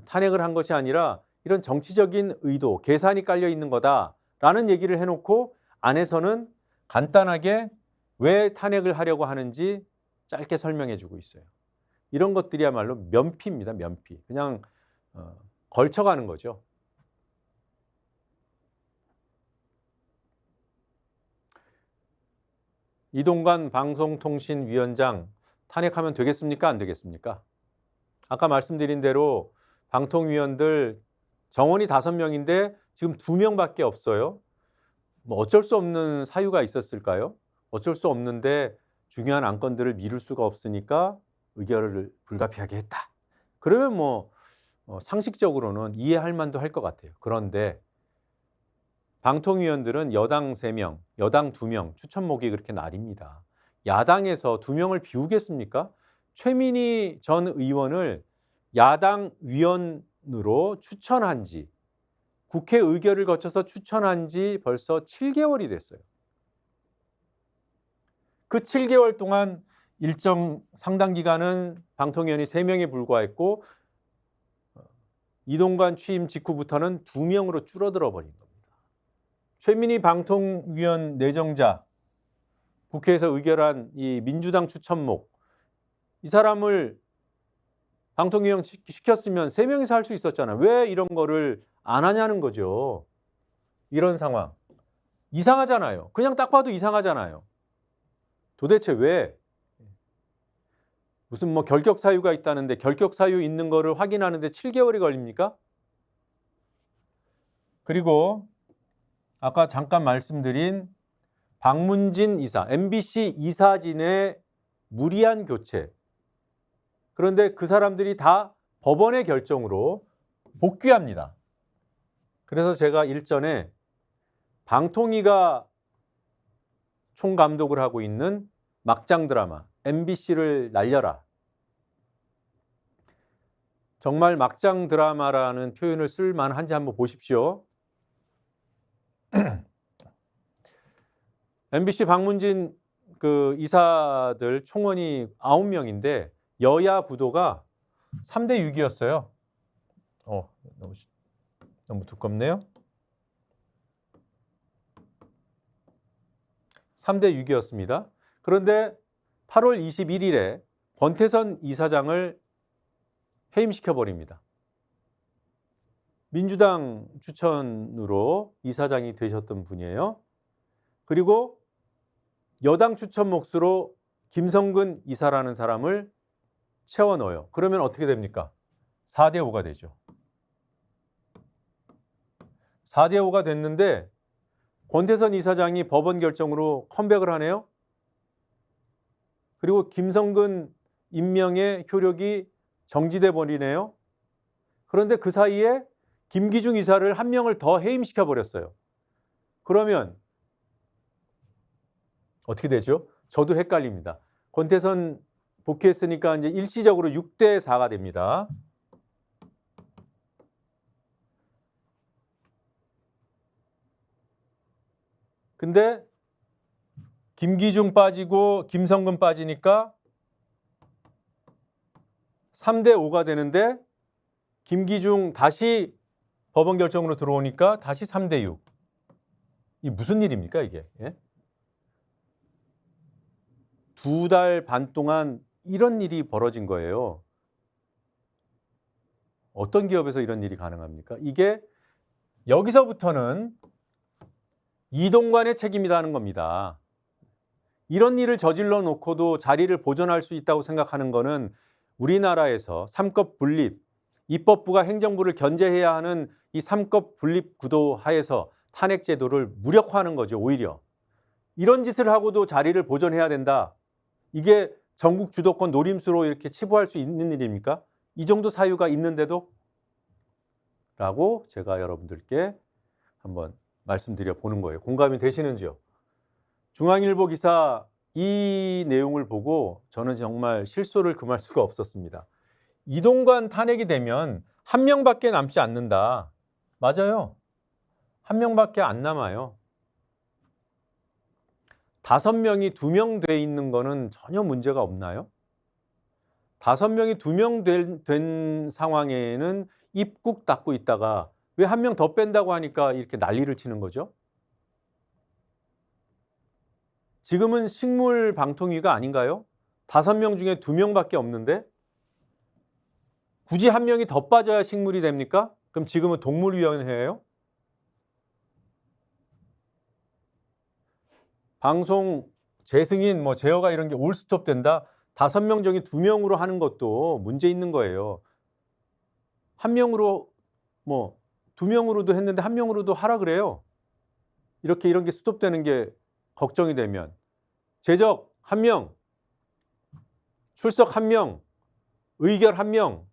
탄핵을 한 것이 아니라 이런 정치적인 의도, 계산이 깔려 있는 거다라는 얘기를 해놓고 안에서는 간단하게 왜 탄핵을 하려고 하는지 짧게 설명해 주고 있어요. 이런 것들이야말로 면피입니다. 면피. 그냥 걸쳐가는 거죠. 이동관 방송통신위원장 탄핵하면 되겠습니까? 안 되겠습니까? 아까 말씀드린 대로 방통위원들 정원이 5명인데 지금 2명밖에 없어요. 뭐 어쩔 수 없는 사유가 있었을까요? 어쩔 수 없는데 중요한 안건들을 미룰 수가 없으니까 의결을 불가피하게 했다. 그러면 뭐 상식적으로는 이해할 만도 할 것 같아요. 그런데 방통위원들은 여당 3명, 여당 2명, 추천목이 그렇게 나뉩니다. 야당에서 2명을 비우겠습니까? 최민희 전 의원을 야당 위원으로 추천한 지, 국회 의결을 거쳐서 추천한 지 벌써 7개월이 됐어요. 그 7개월 동안 일정 상당 기간은 방통위원이 3명에 불과했고 이동관 취임 직후부터는 2명으로 줄어들어 버린 겁니다. 최민희 방통위원 내정자, 국회에서 의결한 이 민주당 추천목, 이 사람을 방통위원 시켰으면 3명이서 할 수 있었잖아요. 왜 이런 거를 안 하냐는 거죠. 이런 상황. 이상하잖아요. 그냥 딱 봐도 이상하잖아요. 도대체 왜? 무슨 뭐 결격 사유가 있다는데 결격 사유 있는 거를 확인하는데 7개월이 걸립니까? 그리고 아까 잠깐 말씀드린 박문진 이사, MBC 이사진의 무리한 교체. 그런데 그 사람들이 다 법원의 결정으로 복귀합니다. 그래서 제가 일전에 방통위가 총감독을 하고 있는 막장 드라마 MBC를 날려라. 정말 막장 드라마라는 표현을 쓸 만한지 한번 보십시오. MBC 박문진 그 이사들 총원이 9명인데 여야 부도가 3대 6이었어요. 너무 두껍네요. 3대 6이었습니다. 그런데 8월 21일에 권태선 이사장을 해임시켜 버립니다. 민주당 추천으로 이사장이 되셨던 분이에요. 그리고 여당 추천 몫으로 김성근 이사라는 사람을 채워 넣어요. 그러면 어떻게 됩니까? 4대 5가 되죠. 4대 5가 됐는데 권태선 이사장이 법원 결정으로 컴백을 하네요. 그리고 김성근 임명의 효력이 정지돼 버리네요. 그런데 그 사이에 김기중 이사를 1명을 더 해임시켜 버렸어요. 그러면 어떻게 되죠? 저도 헷갈립니다. 권태선 복귀했으니까 이제 일시적으로 6대 4가 됩니다. 근데 김기중 빠지고 김성근 빠지니까 3대 5가 되는데 김기중 다시 법원 결정으로 들어오니까 다시 3대 6. 이 무슨 일입니까 이게? 예? 2달 반 동안 이런 일이 벌어진 거예요. 어떤 기업에서 이런 일이 가능합니까? 이게 여기서부터는 이동관의 책임이라는 겁니다. 이런 일을 저질러 놓고도 자리를 보존할 수 있다고 생각하는 거는 우리나라에서 삼급 분립, 입법부가 행정부를 견제해야 하는 이 삼급 분립 구도 하에서 탄핵 제도를 무력화하는 거죠, 오히려. 이런 짓을 하고도 자리를 보존해야 된다. 이게 전국 주도권 노림수로 이렇게 치부할 수 있는 일입니까? 이 정도 사유가 있는데도? 라고 제가 여러분들께 한번 말씀드려 보는 거예요. 공감이 되시는지요? 중앙일보 기사 이 내용을 보고 저는 정말 실소를 금할 수가 없었습니다. 이동관 탄핵이 되면 한 명밖에 남지 않는다. 맞아요. 한 명밖에 안 남아요. 5명이 2명 돼 있는 거는 전혀 문제가 없나요? 5명이 2명 된 상황에는 입국 닫고 있다가 왜 한 명 더 뺀다고 하니까 이렇게 난리를 치는 거죠? 지금은 식물방통위가 아닌가요? 5명 중에 2명밖에 없는데 굳이 한 명이 더 빠져야 식물이 됩니까? 그럼 지금은 동물위원회예요? 방송 재승인, 제어가 이런 게 올스톱 된다? 5명 중에 2명으로 하는 것도 문제 있는 거예요. 한 명으로 2명으로도 했는데 한 명으로도 하라 그래요. 이런 게 스톱되는 게 걱정이 되면 제적 1명, 출석 1명, 의결 1명.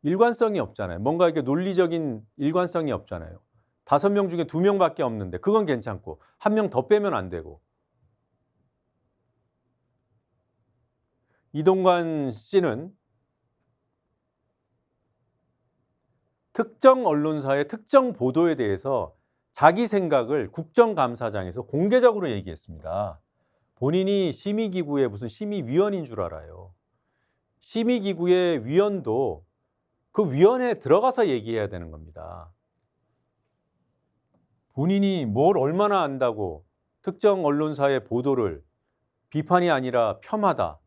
일관성이 없잖아요. 뭔가 이렇게 논리적인 일관성이 없잖아요. 5명 중에 2명밖에 없는데 그건 괜찮고 1명 더 빼면 안 되고. 이동관 씨는 특정 언론사의 특정 보도에 대해서 자기 생각을 국정감사장에서 공개적으로 얘기했습니다. 본인이 심의기구의 무슨 심의위원인 줄 알아요. 심의기구의 위원도 그 위원회에 들어가서 얘기해야 되는 겁니다. 본인이 뭘 얼마나 안다고 특정 언론사의 보도를 비판이 아니라 폄하다.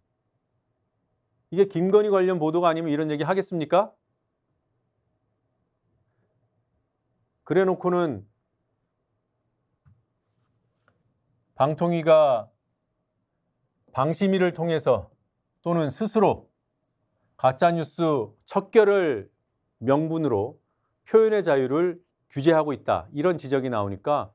이게 김건희 관련 보도가 아니면 이런 얘기 하겠습니까? 그래 놓고는 방통위가 방심위를 통해서 또는 스스로 가짜뉴스 척결을 명분으로 표현의 자유를 규제하고 있다. 이런 지적이 나오니까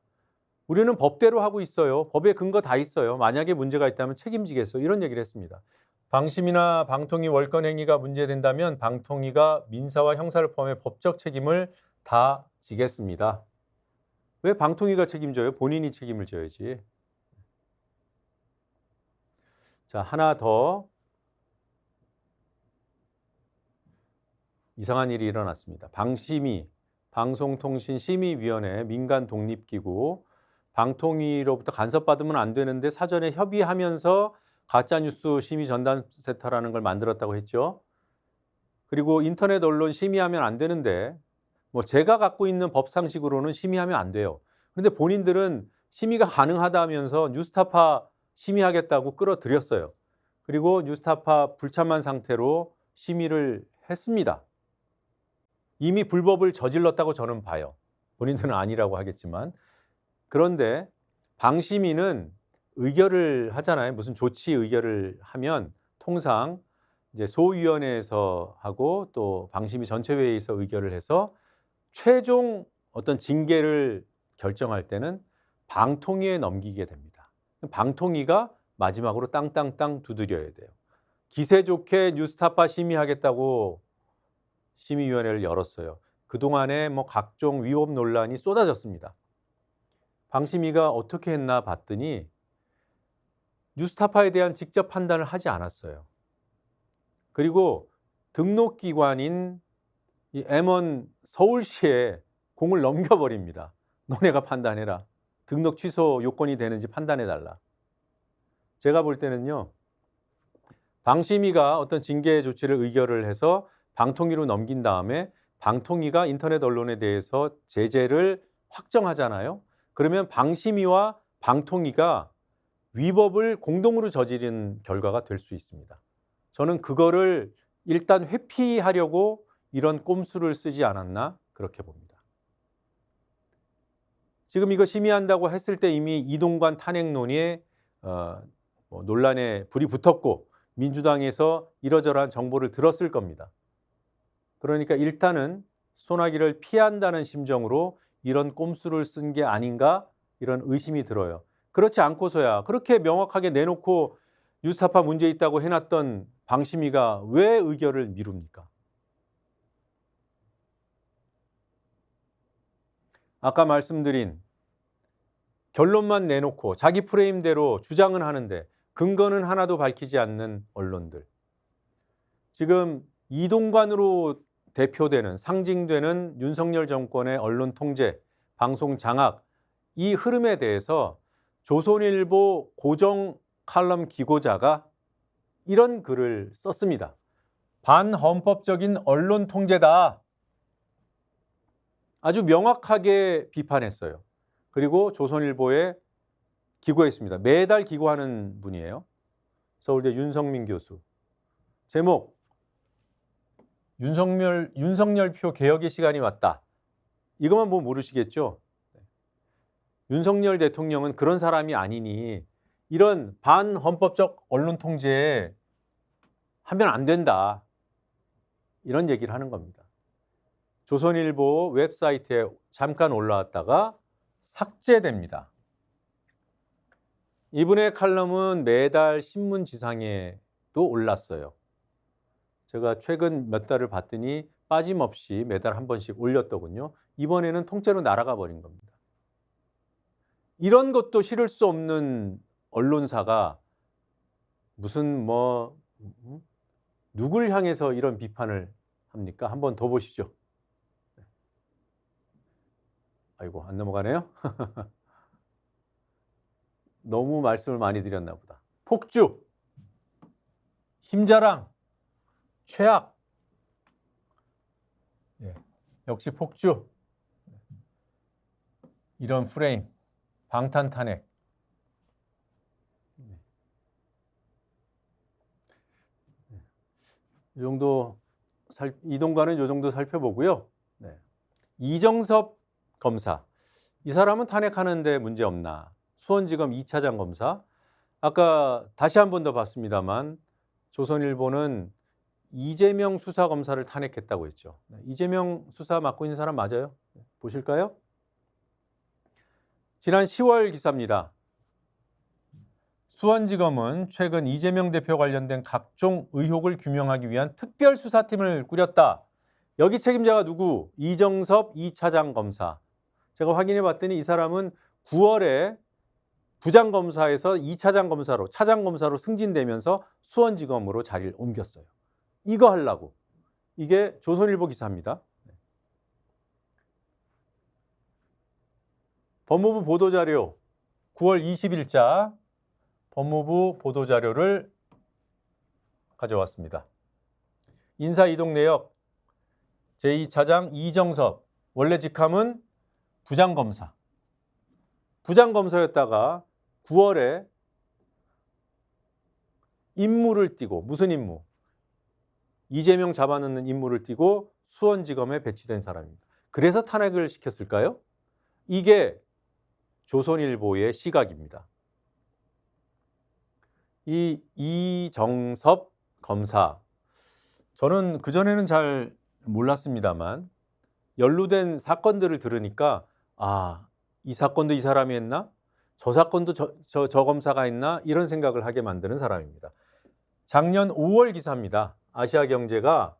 우리는 법대로 하고 있어요. 법에 근거 다 있어요. 만약에 문제가 있다면 책임지겠어. 이런 얘기를 했습니다. 방심이나 방통위 월권 행위가 문제된다면 방통위가 민사와 형사를 포함해 법적 책임을 다 지겠습니다. 왜 방통위가 책임져요? 본인이 책임을 져야지. 자, 하나 더 이상한 일이 일어났습니다. 방심위, 방송통신심의위원회 민간 독립기구, 방통위로부터 간섭받으면 안 되는데 사전에 협의하면서 가짜뉴스 심의 전담센터라는 걸 만들었다고 했죠. 그리고 인터넷 언론 심의하면 안 되는데 제가 갖고 있는 법상식으로는 심의하면 안 돼요. 그런데 본인들은 심의가 가능하다면서 뉴스타파 심의하겠다고 끌어들였어요. 그리고 뉴스타파 불참한 상태로 심의를 했습니다. 이미 불법을 저질렀다고 저는 봐요. 본인들은 아니라고 하겠지만. 그런데 방심위는 의결을 하잖아요. 무슨 조치 의결을 하면 통상 이제 소위원회에서 하고 또 방심위 전체회의에서 의결을 해서 최종 어떤 징계를 결정할 때는 방통위에 넘기게 됩니다. 방통위가 마지막으로 땅땅땅 두드려야 돼요. 기세 좋게 뉴스타파 심의하겠다고 심의위원회를 열었어요. 그동안에 각종 위법 논란이 쏟아졌습니다. 방심위가 어떻게 했나 봤더니 뉴스타파에 대한 직접 판단을 하지 않았어요. 그리고 등록기관인 이 M1 서울시에 공을 넘겨버립니다. 너네가 판단해라. 등록 취소 요건이 되는지 판단해달라. 제가 볼 때는요, 방심위가 어떤 징계 조치를 의결을 해서 방통위로 넘긴 다음에 방통위가 인터넷 언론에 대해서 제재를 확정하잖아요. 그러면 방심위와 방통위가 위법을 공동으로 저지른 결과가 될 수 있습니다. 저는 그거를 일단 회피하려고 이런 꼼수를 쓰지 않았나 그렇게 봅니다. 지금 이거 심의한다고 했을 때 이미 이동관 탄핵 논의에 논란에 불이 붙었고 민주당에서 이러저러한 정보를 들었을 겁니다. 그러니까 일단은 소나기를 피한다는 심정으로 이런 꼼수를 쓴 게 아닌가 이런 의심이 들어요. 그렇지 않고서야 그렇게 명확하게 내놓고 뉴스타파 문제 있다고 해놨던 방심위가 왜 의결을 미룹니까? 아까 말씀드린 결론만 내놓고 자기 프레임대로 주장은 하는데 근거는 하나도 밝히지 않는 언론들. 지금 이동관으로 대표되는 상징되는 윤석열 정권의 언론 통제, 방송 장악 이 흐름에 대해서 조선일보 고정 칼럼 기고자가 이런 글을 썼습니다. 반헌법적인 언론 통제다. 아주 명확하게 비판했어요. 그리고 조선일보에 기고했습니다. 매달 기고하는 분이에요. 서울대 윤성민 교수. 제목 윤석열표 개혁의 시간이 왔다. 이것만 보면 모르시겠죠? 윤석열 대통령은 그런 사람이 아니니 이런 반헌법적 언론 통제에 하면 안 된다. 이런 얘기를 하는 겁니다. 조선일보 웹사이트에 잠깐 올라왔다가 삭제됩니다. 이분의 칼럼은 매달 신문지상에도 올랐어요. 제가 최근 몇 달을 봤더니 빠짐없이 매달 한 번씩 올렸더군요. 이번에는 통째로 날아가 버린 겁니다. 이런 것도 실을 수 없는 언론사가 무슨 누굴 향해서 이런 비판을 합니까? 한번 더 보시죠. 아이고, 안 넘어가네요. 너무 말씀을 많이 드렸나 보다. 폭주, 힘자랑, 최악. 역시 폭주. 이런 프레임, 방탄탄핵. 이 정도 이동관은 이 정도 살펴보고요. 이정섭 검사. 이 사람은 탄핵하는데 문제 없나? 수원지검 2차장 검사. 아까 다시 한 번 더 봤습니다만 조선일보는 이재명 수사검사를 탄핵했다고 했죠. 이재명 수사 맡고 있는 사람 맞아요? 보실까요? 지난 10월 기사입니다. 수원지검은 최근 이재명 대표 관련된 각종 의혹을 규명하기 위한 특별수사팀을 꾸렸다. 여기 책임자가 누구? 이정섭 2차장 검사. 제가 확인해 봤더니 이 사람은 9월에 부장검사에서 2차장 검사로, 차장 검사로 승진되면서 수원지검으로 자리를 옮겼어요. 이거 하려고. 이게 조선일보 기사입니다. 법무부 보도자료 9월 20일자 법무부 보도자료를 가져왔습니다. 인사이동 내역 제2차장 이정섭, 원래 직함은 부장검사. 부장검사였다가 9월에 임무를 띠고, 무슨 임무? 이재명 잡아넣는 임무를 띠고 수원지검에 배치된 사람입니다. 그래서 탄핵을 시켰을까요? 이게 조선일보의 시각입니다. 이 이정섭 검사, 저는 그전에는 잘 몰랐습니다만 연루된 사건들을 들으니까 이 사건도 이 사람이 했나? 저 사건도 저 검사가 했나? 이런 생각을 하게 만드는 사람입니다. 작년 5월 기사입니다. 아시아경제가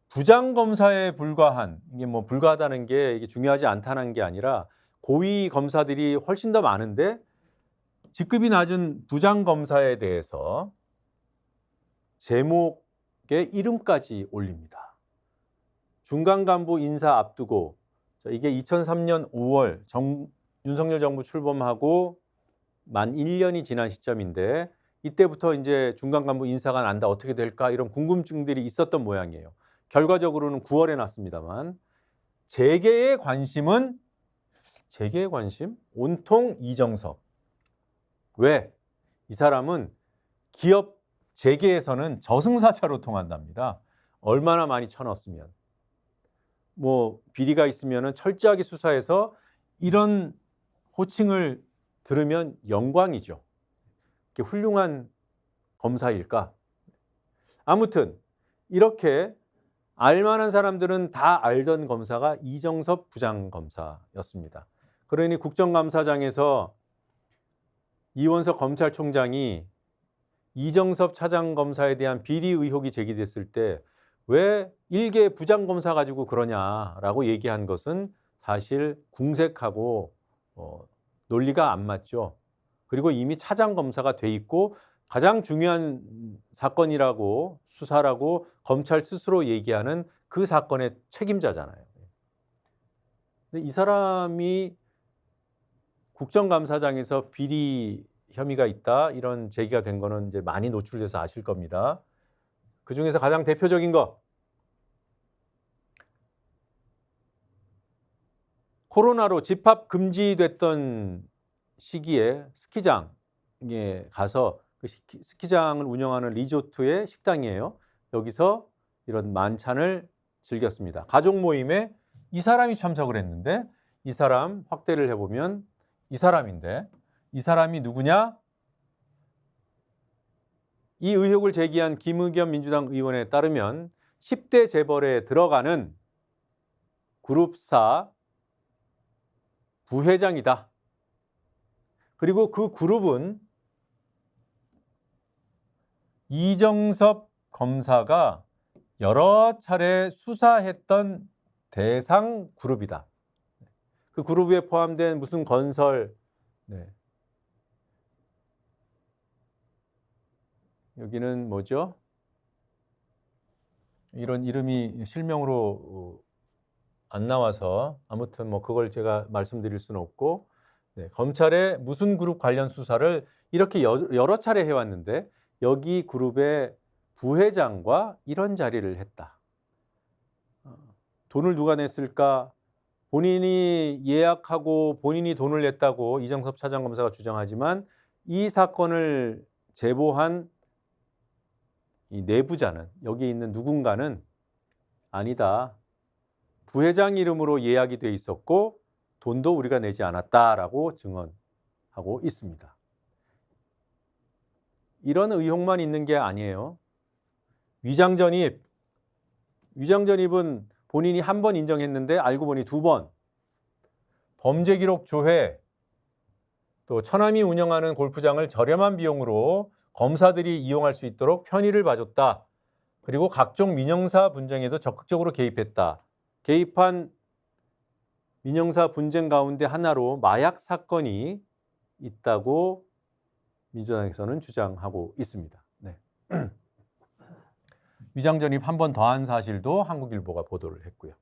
부장검사에 불과한, 이게 불과하다는 게 이게 중요하지 않다는 게 아니라 고위 검사들이 훨씬 더 많은데 직급이 낮은 부장검사에 대해서 제목에 이름까지 올립니다. 중간 간부 인사 앞두고 이게 2003년 5월 윤석열 정부 출범하고 만 1년이 지난 시점인데 이때부터 이제 중간 간부 인사가 난다 어떻게 될까 이런 궁금증들이 있었던 모양이에요. 결과적으로는 9월에 났습니다만 재계의 관심? 온통 이정섭. 왜? 이 사람은 기업 재계에서는 저승사자로 통한답니다. 얼마나 많이 쳐넣었으면. 뭐 비리가 있으면 철저하게 수사해서 이런 호칭을 들으면 영광이죠. 이렇게 훌륭한 검사일까? 아무튼 이렇게 알만한 사람들은 다 알던 검사가 이정섭 부장검사였습니다. 그러니 국정감사장에서 이원석 검찰총장이 이정섭 차장검사에 대한 비리 의혹이 제기됐을 때 왜 일개 부장검사 가지고 그러냐라고 얘기한 것은 사실 궁색하고 논리가 안 맞죠. 그리고 이미 차장검사가 돼 있고 가장 중요한 사건이라고 수사라고 검찰 스스로 얘기하는 그 사건의 책임자잖아요. 근데 이 사람이 국정감사장에서 비리 혐의가 있다 이런 제기가 된 거는 이제 많이 노출돼서 아실 겁니다. 그 중에서 가장 대표적인 거 코로나로 집합 금지됐던 시기에 스키장에 가서 그 스키장을 운영하는 리조트의 식당이에요. 여기서 이런 만찬을 즐겼습니다. 가족 모임에 이 사람이 참석을 했는데 이 사람 확대를 해보면 이 사람인데 이 사람이 누구냐? 이 의혹을 제기한 김의겸 민주당 의원에 따르면 10대 재벌에 들어가는 그룹사 부회장이다. 그리고 그 그룹은 이정섭 검사가 여러 차례 수사했던 대상 그룹이다. 그 그룹에 포함된 무슨 건설, 여기는 뭐죠? 이런 이름이 실명으로 안 나와서 아무튼 뭐 그걸 제가 말씀드릴 수는 없고 검찰의 무슨 그룹 관련 수사를 이렇게 여러 차례 해왔는데 여기 그룹의 부회장과 이런 자리를 했다. 돈을 누가 냈을까? 본인이 예약하고 본인이 돈을 냈다고 이정섭 차장검사가 주장하지만 이 사건을 제보한 이 내부자는 여기 있는 누군가는 아니다. 부회장 이름으로 예약이 돼 있었고 돈도 우리가 내지 않았다라고 증언하고 있습니다. 이런 의혹만 있는 게 아니에요. 위장전입은 본인이 한 번 인정했는데 알고 보니 2번. 범죄 기록 조회, 또 처남이 운영하는 골프장을 저렴한 비용으로 검사들이 이용할 수 있도록 편의를 봐줬다. 그리고 각종 민영사 분쟁에도 적극적으로 개입했다. 개입한 민영사 분쟁 가운데 하나로 마약 사건이 있다고 민주당에서는 주장하고 있습니다. 위장전입 한 번 더한 사실도 한국일보가 보도를 했고요.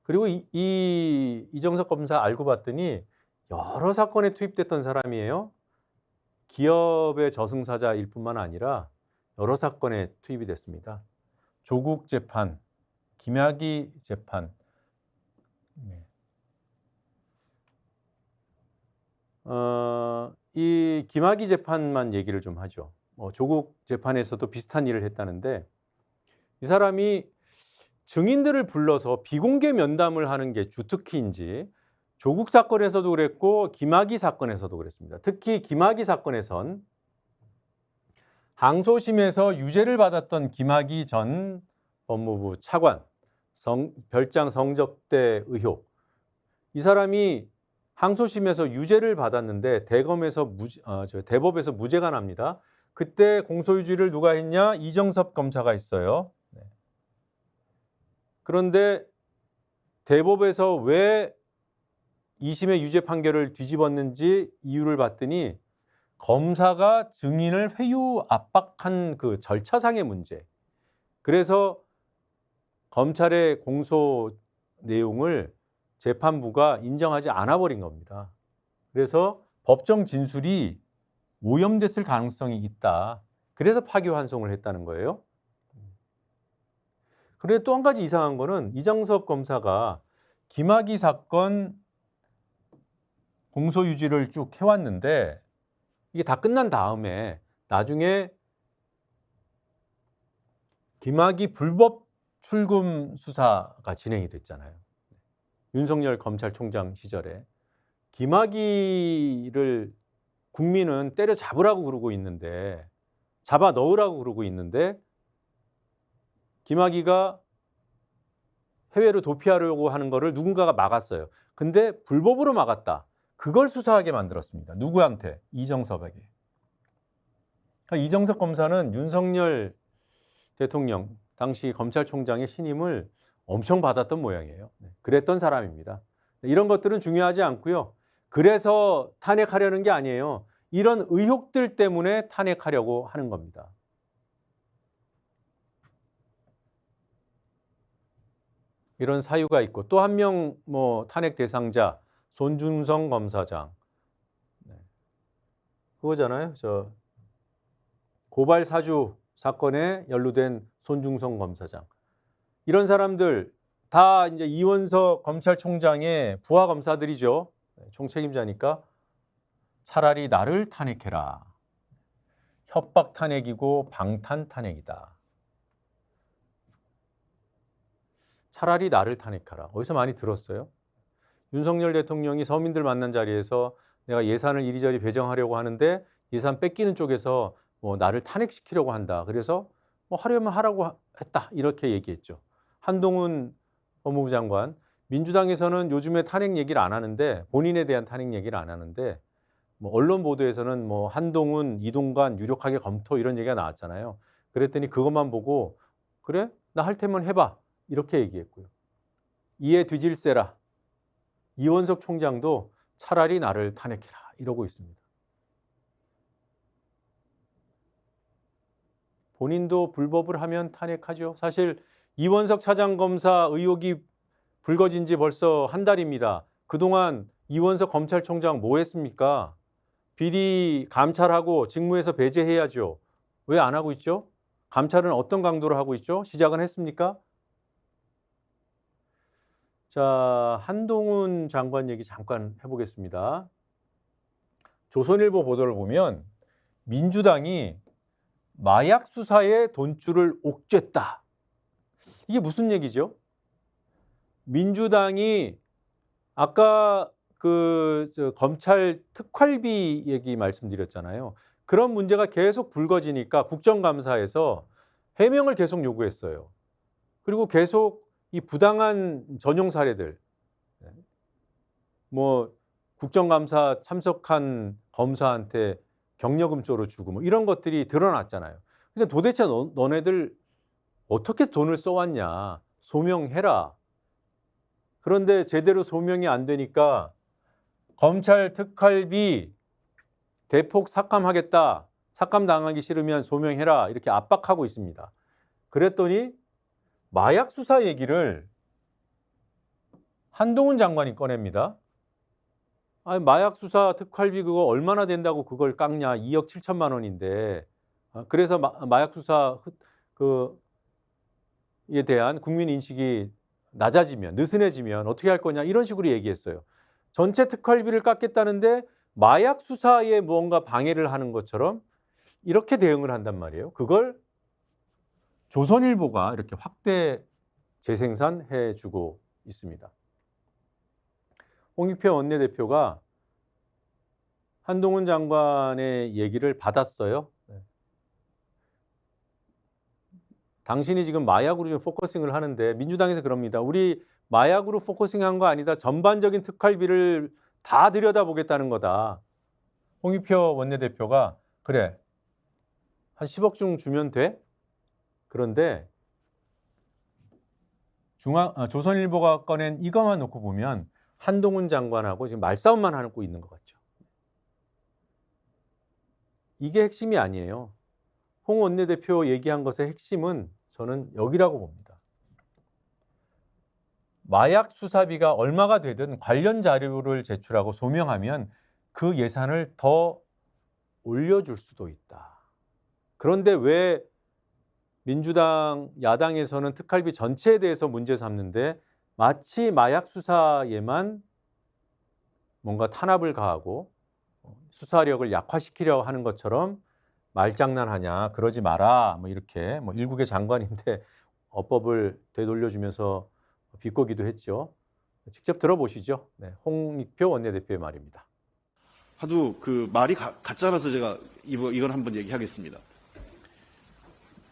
그리고 이정섭 검사 알고 봤더니 여러 사건에 투입됐던 사람이에요. 기업의 저승사자일 뿐만 아니라 여러 사건에 투입이 됐습니다. 조국 재판, 김학의 재판, 이 김학의 재판만 얘기를 좀 하죠. 조국 재판에서도 비슷한 일을 했다는데 이 사람이 증인들을 불러서 비공개 면담을 하는 게 주특기인지 조국 사건에서도 그랬고 김학의 사건에서도 그랬습니다. 특히 김학의 사건에선 항소심에서 유죄를 받았던 김학의 전 법무부 차관 별장 성접대 의혹, 이 사람이 항소심에서 유죄를 받았는데 대법에서 무죄가 납니다. 그때 공소유지를 누가 했냐? 이정섭 검사가 있어요. 그런데 대법에서 왜 2심의 유죄 판결을 뒤집었는지 이유를 봤더니 검사가 증인을 회유 압박한 그 절차상의 문제. 그래서 검찰의 공소 내용을 재판부가 인정하지 않아 버린 겁니다. 그래서 법정 진술이 오염됐을 가능성이 있다. 그래서 파기환송을 했다는 거예요. 그런데 또 한 가지 이상한 거는 이정섭 검사가 김학의 사건 공소 유지를 쭉 해왔는데 이게 다 끝난 다음에 나중에 김학의 불법 출금 수사가 진행이 됐잖아요. 윤석열 검찰총장 시절에 김학의를 국민은 때려잡으라고 그러고 있는데, 잡아 넣으라고 그러고 있는데 김학의가 해외로 도피하려고 하는 거를 누군가가 막았어요. 근데 불법으로 막았다. 그걸 수사하게 만들었습니다. 누구한테? 이정섭에게. 그러니까 이정섭 검사는 윤석열 대통령 당시 검찰총장의 신임을 엄청 받았던 모양이에요. 그랬던 사람입니다. 이런 것들은 중요하지 않고요. 그래서 탄핵하려는 게 아니에요. 이런 의혹들 때문에 탄핵하려고 하는 겁니다. 이런 사유가 있고 또 한 명 탄핵 대상자 손중성 검사장. 그거잖아요. 저 고발 사주 사건에 연루된 손중성 검사장. 이런 사람들 다 이제 이원석 검찰총장의 부하 검사들이죠. 총책임자니까 차라리 나를 탄핵해라. 협박 탄핵이고 방탄 탄핵이다. 차라리 나를 탄핵하라. 어디서 많이 들었어요? 윤석열 대통령이 서민들 만난 자리에서 내가 예산을 이리저리 배정하려고 하는데 예산 뺏기는 쪽에서 나를 탄핵시키려고 한다. 그래서 하려면 하라고 했다. 이렇게 얘기했죠. 한동훈 법무부 장관, 민주당에서는 요즘에 탄핵 얘기를 안 하는데, 본인에 대한 탄핵 얘기를 안 하는데 언론 보도에서는 한동훈, 이동관 유력하게 검토 이런 얘기가 나왔잖아요. 그랬더니 그것만 보고 그래? 나 할 테면 해봐. 이렇게 얘기했고요. 이에 뒤질세라. 이원석 총장도 차라리 나를 탄핵해라. 이러고 있습니다. 본인도 불법을 하면 탄핵하죠. 사실 이원석 차장검사 의혹이 불거진 지 벌써 한 달입니다. 그동안 이원석 검찰총장 뭐 했습니까? 비리 감찰하고 직무에서 배제해야죠. 왜 안 하고 있죠? 감찰은 어떤 강도로 하고 있죠? 시작은 했습니까? 자, 한동훈 장관 얘기 잠깐 해보겠습니다. 조선일보 보도를 보면 민주당이 마약 수사에 돈줄을 옥죄다. 이게 무슨 얘기죠? 민주당이 아까 검찰 특활비 얘기 말씀드렸잖아요. 그런 문제가 계속 불거지니까 국정감사에서 해명을 계속 요구했어요. 그리고 계속 이 부당한 전용 사례들, 국정감사 참석한 검사한테 경력금조로 주고 이런 것들이 드러났잖아요. 그러니까 도대체 너네들 어떻게 돈을 써왔냐, 소명해라. 그런데 제대로 소명이 안 되니까 검찰 특활비 대폭 삭감하겠다. 삭감당하기 싫으면 소명해라. 이렇게 압박하고 있습니다. 그랬더니 마약 수사 얘기를 한동훈 장관이 꺼냅니다. 아니, 마약 수사 특활비 그거 얼마나 된다고 그걸 깎냐. 2억 7천만 원인데. 그래서 마약 수사 에 대한 국민 인식이 낮아지면, 느슨해지면 어떻게 할 거냐. 이런 식으로 얘기했어요. 전체 특활비를 깎겠다는데 마약 수사에 뭔가 방해를 하는 것처럼 이렇게 대응을 한단 말이에요. 그걸 조선일보가 이렇게 확대 재생산해 주고 있습니다. 홍익표 원내대표가 한동훈 장관의 얘기를 받았어요. 당신이 지금 마약으로 좀 포커싱을 하는데 민주당에서 그럽니다. 우리 마약으로 포커싱한 거 아니다. 전반적인 특활비를 다 들여다보겠다는 거다. 홍익표 원내대표가 그래. 한 10억 중 주면 돼? 그런데 조선일보가 꺼낸 이것만 놓고 보면 한동훈 장관하고 지금 말싸움만 하고 있는 것 같죠. 이게 핵심이 아니에요. 홍 원내대표 얘기한 것의 핵심은 저는 여기라고 봅니다. 마약 수사비가 얼마가 되든 관련 자료를 제출하고 소명하면 그 예산을 더 올려줄 수도 있다. 그런데 왜 민주당 야당에서는 특활비 전체에 대해서 문제 삼는데 마치 마약 수사에만 뭔가 탄압을 가하고 수사력을 약화시키려 하는 것처럼 말장난하냐, 그러지 마라, 뭐 이렇게 뭐 일국의 장관인데 어법을 되돌려주면서 비꼬기도 했죠. 직접 들어보시죠. 네, 홍익표 원내대표의 말입니다. 하도 그 말이 같잖아서 제가 이건 한번 얘기하겠습니다.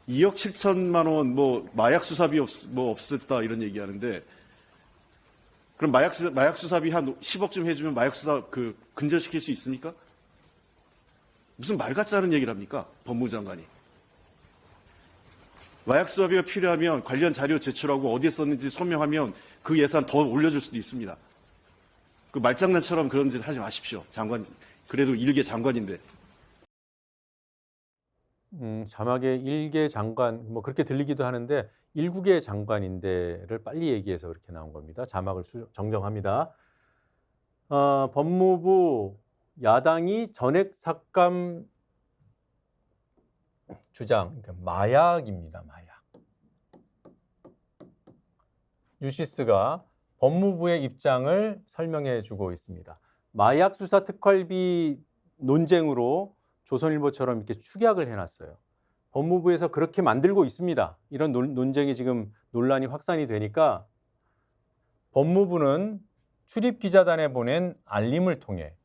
2억 7천만 원 뭐 마약 수사비 없앴다 이런 얘기하는데 그럼 마약 수사비 한 10억쯤 해주면 마약 수사 근절시킬 수 있습니까? 무슨 말 같지 않은 얘기를 합니까? 법무부 장관이. 마약 수사비가 필요하면 관련 자료 제출하고 어디에 썼는지 소명하면 그 예산 더 올려줄 수도 있습니다. 그 말장난처럼 그런 짓 하지 마십시오. 장관, 그래도 일개 장관인데. 자막에 일개 장관, 뭐 그렇게 들리기도 하는데 일국의 장관인데를 빨리 얘기해서 그렇게 나온 겁니다. 자막을 정정합니다. 법무부 야당이 전액 삭감 주장, 그러니까 마약입니다. 마약. 유시스가 법무부의 입장을 설명해 주고 있습니다. 마약 수사 특활비 논쟁으로 조선일보처럼 이렇게 축약을 해놨어요. 법무부에서 그렇게 만들고 있습니다. 이런 논쟁이 지금 논란이 확산이 되니까 법무부는 출입기자단에 보낸 알림을 통해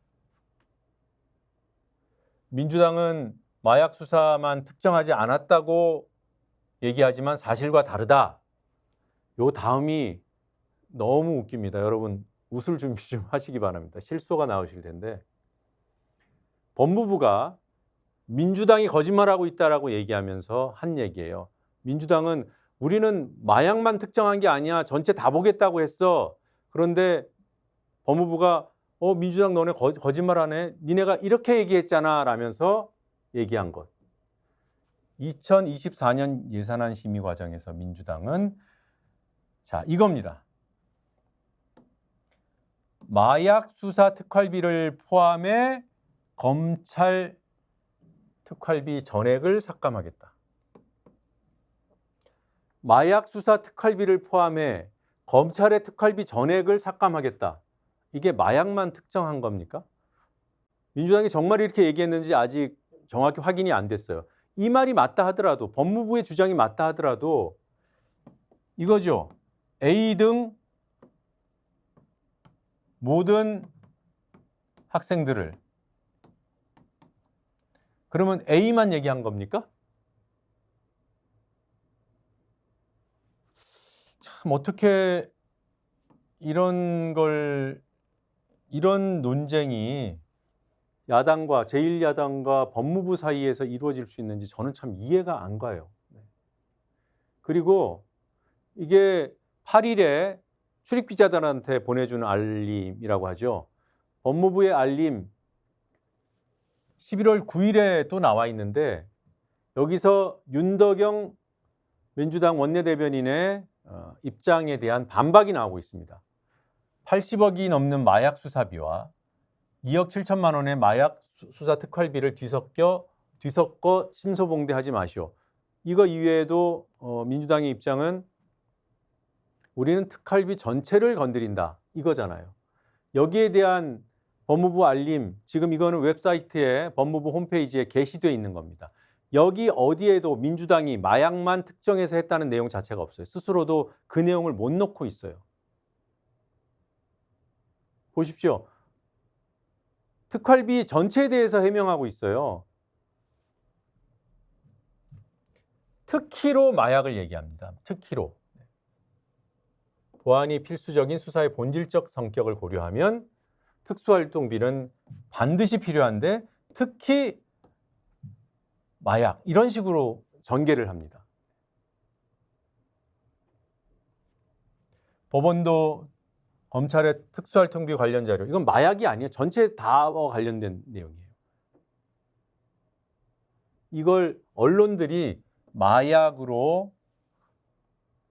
민주당은 마약 수사만 특정하지 않았다고 얘기하지만 사실과 다르다. 요 다음이 너무 웃깁니다. 여러분 웃을 준비 좀 하시기 바랍니다. 실소가 나오실 텐데 법무부가 민주당이 거짓말하고 있다라고 얘기하면서 한 얘기예요. 민주당은 우리는 마약만 특정한 게 아니야. 전체 다 보겠다고 했어. 그런데 법무부가 민주당 너네 거짓말하네. 니네가 이렇게 얘기했잖아 라면서 얘기한 것. 2024년 예산안 심의 과정에서 민주당은 자 이겁니다. 마약 수사 특활비를 포함해 검찰 특활비 전액을 삭감하겠다. 마약 수사 특활비를 포함해 검찰의 특활비 전액을 삭감하겠다. 이게 마약만 특정한 겁니까? 민주당이 정말 이렇게 얘기했는지 아직 정확히 확인이 안 됐어요. 이 말이 맞다 하더라도 법무부의 주장이 맞다 하더라도 이거죠. A 등 모든 학생들을 그러면 A만 얘기한 겁니까? 참 어떻게 이런 논쟁이 야당과 제1야당과 법무부 사이에서 이루어질 수 있는지 저는 참 이해가 안 가요. 그리고 이게 8일에 출입기자단한테 보내준 알림이라고 하죠. 법무부의 알림 11월 9일에 또 나와 있는데 여기서 윤덕영 민주당 원내대변인의 입장에 대한 반박이 나오고 있습니다. 80억이 넘는 마약 수사비와 2억 7천만 원의 마약 수사 특활비를 뒤섞어 심소봉대하지 마시오. 이거 이외에도 민주당의 입장은 우리는 특활비 전체를 건드린다 이거잖아요. 여기에 대한 법무부 알림, 지금 이거는 웹사이트에 법무부 홈페이지에 게시되어 있는 겁니다. 여기 어디에도 민주당이 마약만 특정해서 했다는 내용 자체가 없어요. 스스로도 그 내용을 못 넣고 있어요. 보십시오. 특활비 전체에 대해서 해명하고 있어요. 특히로 마약을 얘기합니다. 특히로. 보안이 필수적인 수사의 본질적 성격을 고려하면 특수활동비는 반드시 필요한데 특히 마약 이런 식으로 전개를 합니다. 법원도 검찰의 특수활동비 관련 자료 이건 마약이 아니에요. 전체 다와 관련된 내용이에요. 이걸 언론들이 마약으로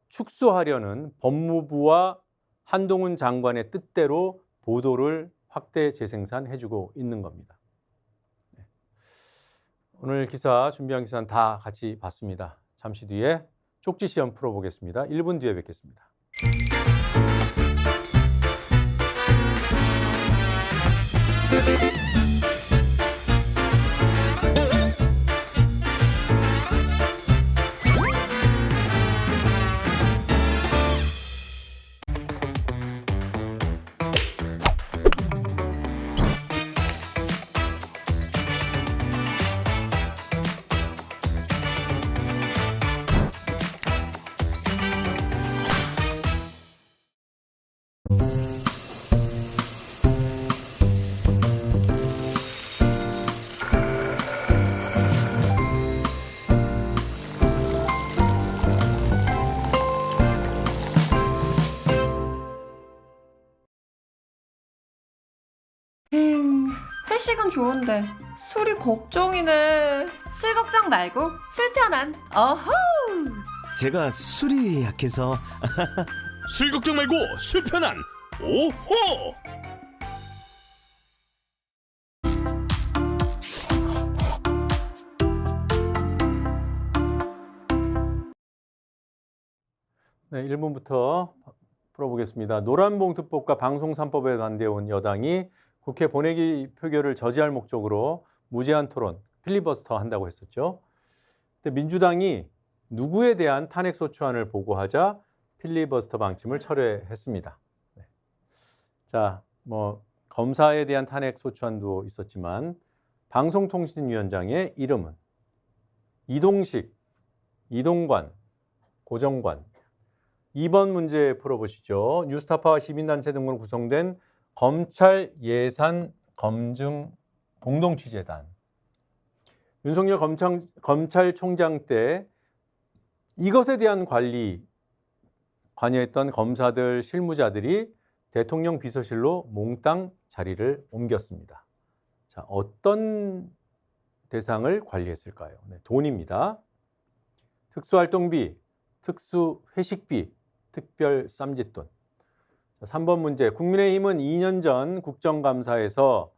축소하려는 법무부와 한동훈 장관의 뜻대로 보도를 확대 재생산해주고 있는 겁니다. 네. 오늘 기사 준비한 기사는 다 같이 봤습니다. 잠시 뒤에 쪽지 시험 풀어보겠습니다. 1분 뒤에 뵙겠습니다. 회식은 좋은데 술이 걱정이네. 술 걱정 말고 술 편한 어허. 제가 술이 약해서. 술 걱정 말고 술 편한 오호. 네, 1분부터 풀어보겠습니다. 노란봉투법과 방송3법에 반대해온 여당이 국회 본회의 표결을 저지할 목적으로 무제한 토론, 필리버스터 한다고 했었죠. 근데 민주당이 누구에 대한 탄핵소추안을 보고하자 필리버스터 방침을 철회했습니다. 네. 자, 검사에 대한 탄핵소추안도 있었지만 방송통신위원장의 이름은 이동식, 이동관, 고정관. 2번 문제 풀어보시죠. 뉴스타파와 시민단체 등으로 구성된 검찰 예산 검증 공동취재단. 윤석열 검찰총장 때 이것에 대한 관여했던 검사들, 실무자들이 대통령 비서실로 몽땅 자리를 옮겼습니다. 자, 어떤 대상을 관리했을까요? 네, 돈입니다. 특수활동비, 특수회식비, 특별 쌈짓돈. 3번 문제, 국민의힘은 2년 전 국정감사에서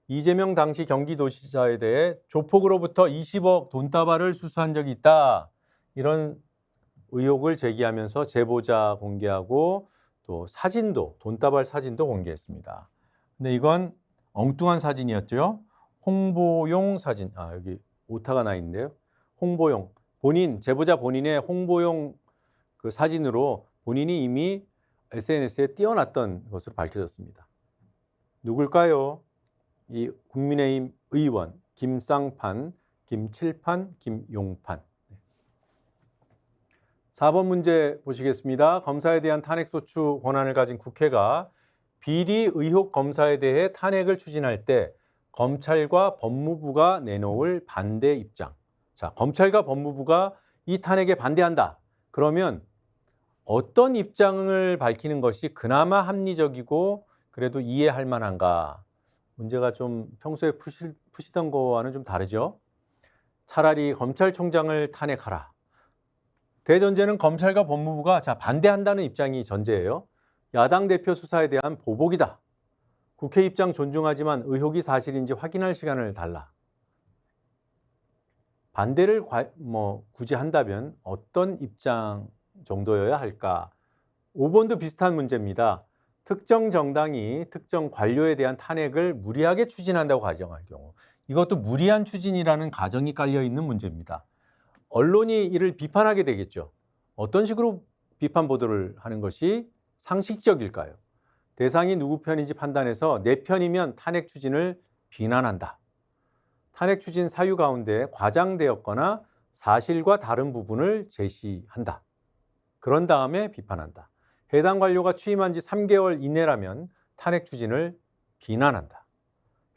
이재명 당시 경기도지사에 대해 조폭으로부터 20억 돈다발을 수수한 적이 있다. 이런 의혹을 제기하면서 제보자 공개하고 또 사진도, 돈다발 사진도 공개했습니다. 근데 이건 엉뚱한 사진이었죠. 홍보용 사진. 여기 오타가 나 있는데요. 홍보용. 제보자 본인의 홍보용 그 사진으로 본인이 이미 SNS에 띄워놨던 것으로 밝혀졌습니다. 누굴까요? 이 국민의힘 의원 김쌍판, 김칠판, 김용판. 4번 문제 보시겠습니다. 검사에 대한 탄핵소추 권한을 가진 국회가 비리 의혹 검사에 대해 탄핵을 추진할 때 검찰과 법무부가 내놓을 반대 입장. 자, 검찰과 법무부가 이 탄핵에 반대한다. 그러면 어떤 입장을 밝히는 것이 그나마 합리적이고 그래도 이해할 만한가? 문제가 좀 평소에 푸시던 거와는 좀 다르죠. 차라리 검찰총장을 탄핵하라. 대전제는 검찰과 법무부가 반대한다는 입장이 전제예요. 야당 대표 수사에 대한 보복이다. 국회 입장 존중하지만 의혹이 사실인지 확인할 시간을 달라. 반대를 굳이 한다면 어떤 입장 정도여야 할까? 5번도 비슷한 문제입니다. 특정 정당이 특정 관료에 대한 탄핵을 무리하게 추진한다고 가정할 경우, 이것도 무리한 추진이라는 가정이 깔려 있는 문제입니다. 언론이 이를 비판하게 되겠죠. 어떤 식으로 비판 보도를 하는 것이 상식적일까요? 대상이 누구 편인지 판단해서 내 편이면 탄핵 추진을 비난한다. 탄핵 추진 사유 가운데 과장되었거나 사실과 다른 부분을 제시한다. 그런 다음에 비판한다. 해당 관료가 취임한 지 3개월 이내라면 탄핵 추진을 비난한다.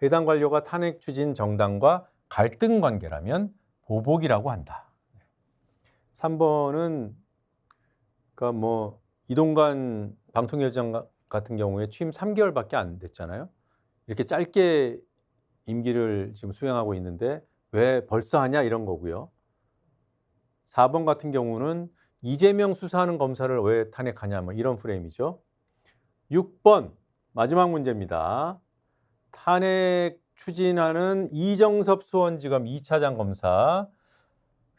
해당 관료가 탄핵 추진 정당과 갈등 관계라면 보복이라고 한다. 3번은 그러니까 이동관 방통위원장 같은 경우에 취임 3개월밖에 안 됐잖아요. 이렇게 짧게 임기를 지금 수행하고 있는데 왜 벌써 하냐 이런 거고요. 4번 같은 경우는 이재명 수사하는 검사를 왜 탄핵하냐 이런 프레임이죠. 6번 마지막 문제입니다. 탄핵 추진하는 이정섭 수원지검 2차장 검사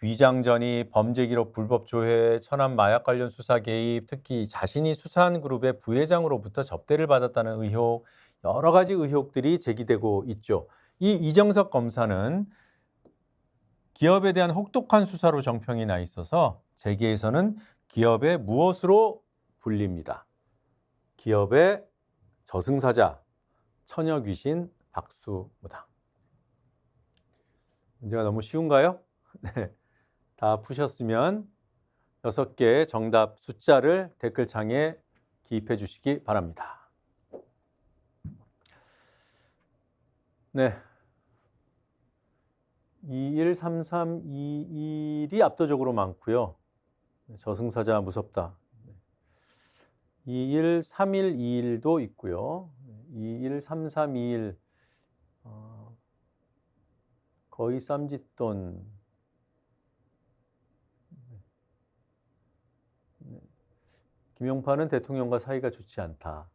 위장전이 범죄 기록 불법 조회, 천안 마약 관련 수사 개입, 특히 자신이 수사한 그룹의 부회장으로부터 접대를 받았다는 의혹, 여러 가지 의혹들이 제기되고 있죠. 이 이정섭 검사는 기업에 대한 혹독한 수사로 정평이 나 있어서 재계에서는 기업의 무엇으로 불립니다. 기업의 저승사자, 처녀귀신, 박수무당. 문제가 너무 쉬운가요? 네. 다 푸셨으면 6개 정답 숫자를 댓글창에 기입해 주시기 바랍니다. 네. 213321이 압도적으로 많고요. 저승사자 무섭다. 213121도 있고요. 213321 거의 쌈짓돈. 김용파는 대통령과 사이가 좋지 않다.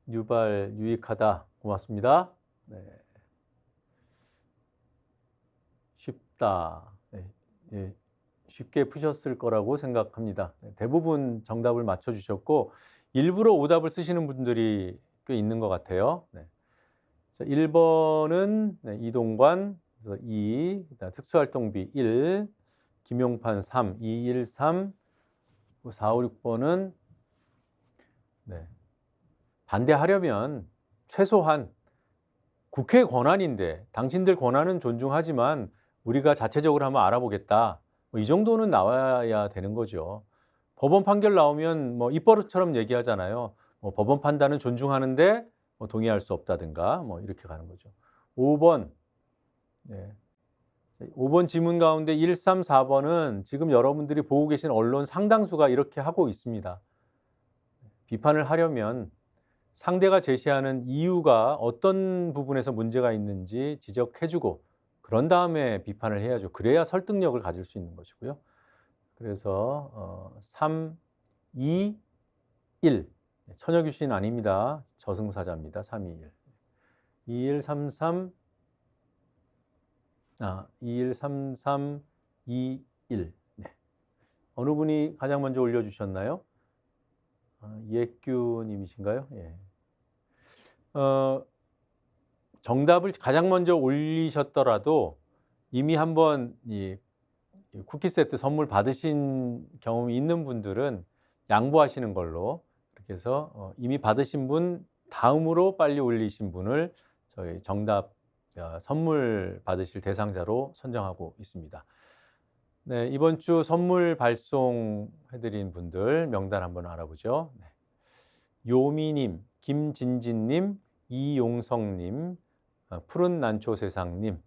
유발 유익하다. 고맙습니다. 네. 쉽다. 네. 네. 쉽게 푸셨을 거라고 생각합니다. 네. 대부분 정답을 맞춰주셨고 일부러 오답을 쓰시는 분들이 꽤 있는 것 같아요. 네. 자, 1번은 네, 이동관, 2, 특수활동비 1, 김용판 3, 213, 4, 5, 6번은 네, 반대하려면 최소한 국회 권한인데 당신들 권한은 존중하지만 우리가 자체적으로 한번 알아보겠다. 뭐 이 정도는 나와야 되는 거죠. 법원 판결 나오면 뭐 입버릇처럼 얘기하잖아요. 뭐 법원 판단은 존중하는데 뭐 동의할 수 없다든가 뭐 이렇게 가는 거죠. 5번. 네. 5번 지문 가운데 1, 3, 4번은 지금 여러분들이 보고 계신 언론 상당수가 이렇게 하고 있습니다. 비판을 하려면 상대가 제시하는 이유가 어떤 부분에서 문제가 있는지 지적해주고 그런 다음에 비판을 해야죠. 그래야 설득력을 가질 수 있는 것이고요. 그래서 3, 2, 1. 처녀귀신 아닙니다. 저승사자입니다. 3, 2, 1. 2133 2133 21. 네. 어느 분이 가장 먼저 올려주셨나요? 예규님이신가요? 예. 정답을 가장 먼저 올리셨더라도 이미 한번 이 쿠키 세트 선물 받으신 경험이 있는 분들은 양보하시는 걸로 그렇게 해서 이미 받으신 분 다음으로 빨리 올리신 분을 저희 정답 선물 받으실 대상자로 선정하고 있습니다. 네, 이번 주 선물 발송해드린 분들 명단 한번 알아보죠. 네. 요미님, 김진진님, 이용성님, 푸른 난초세상님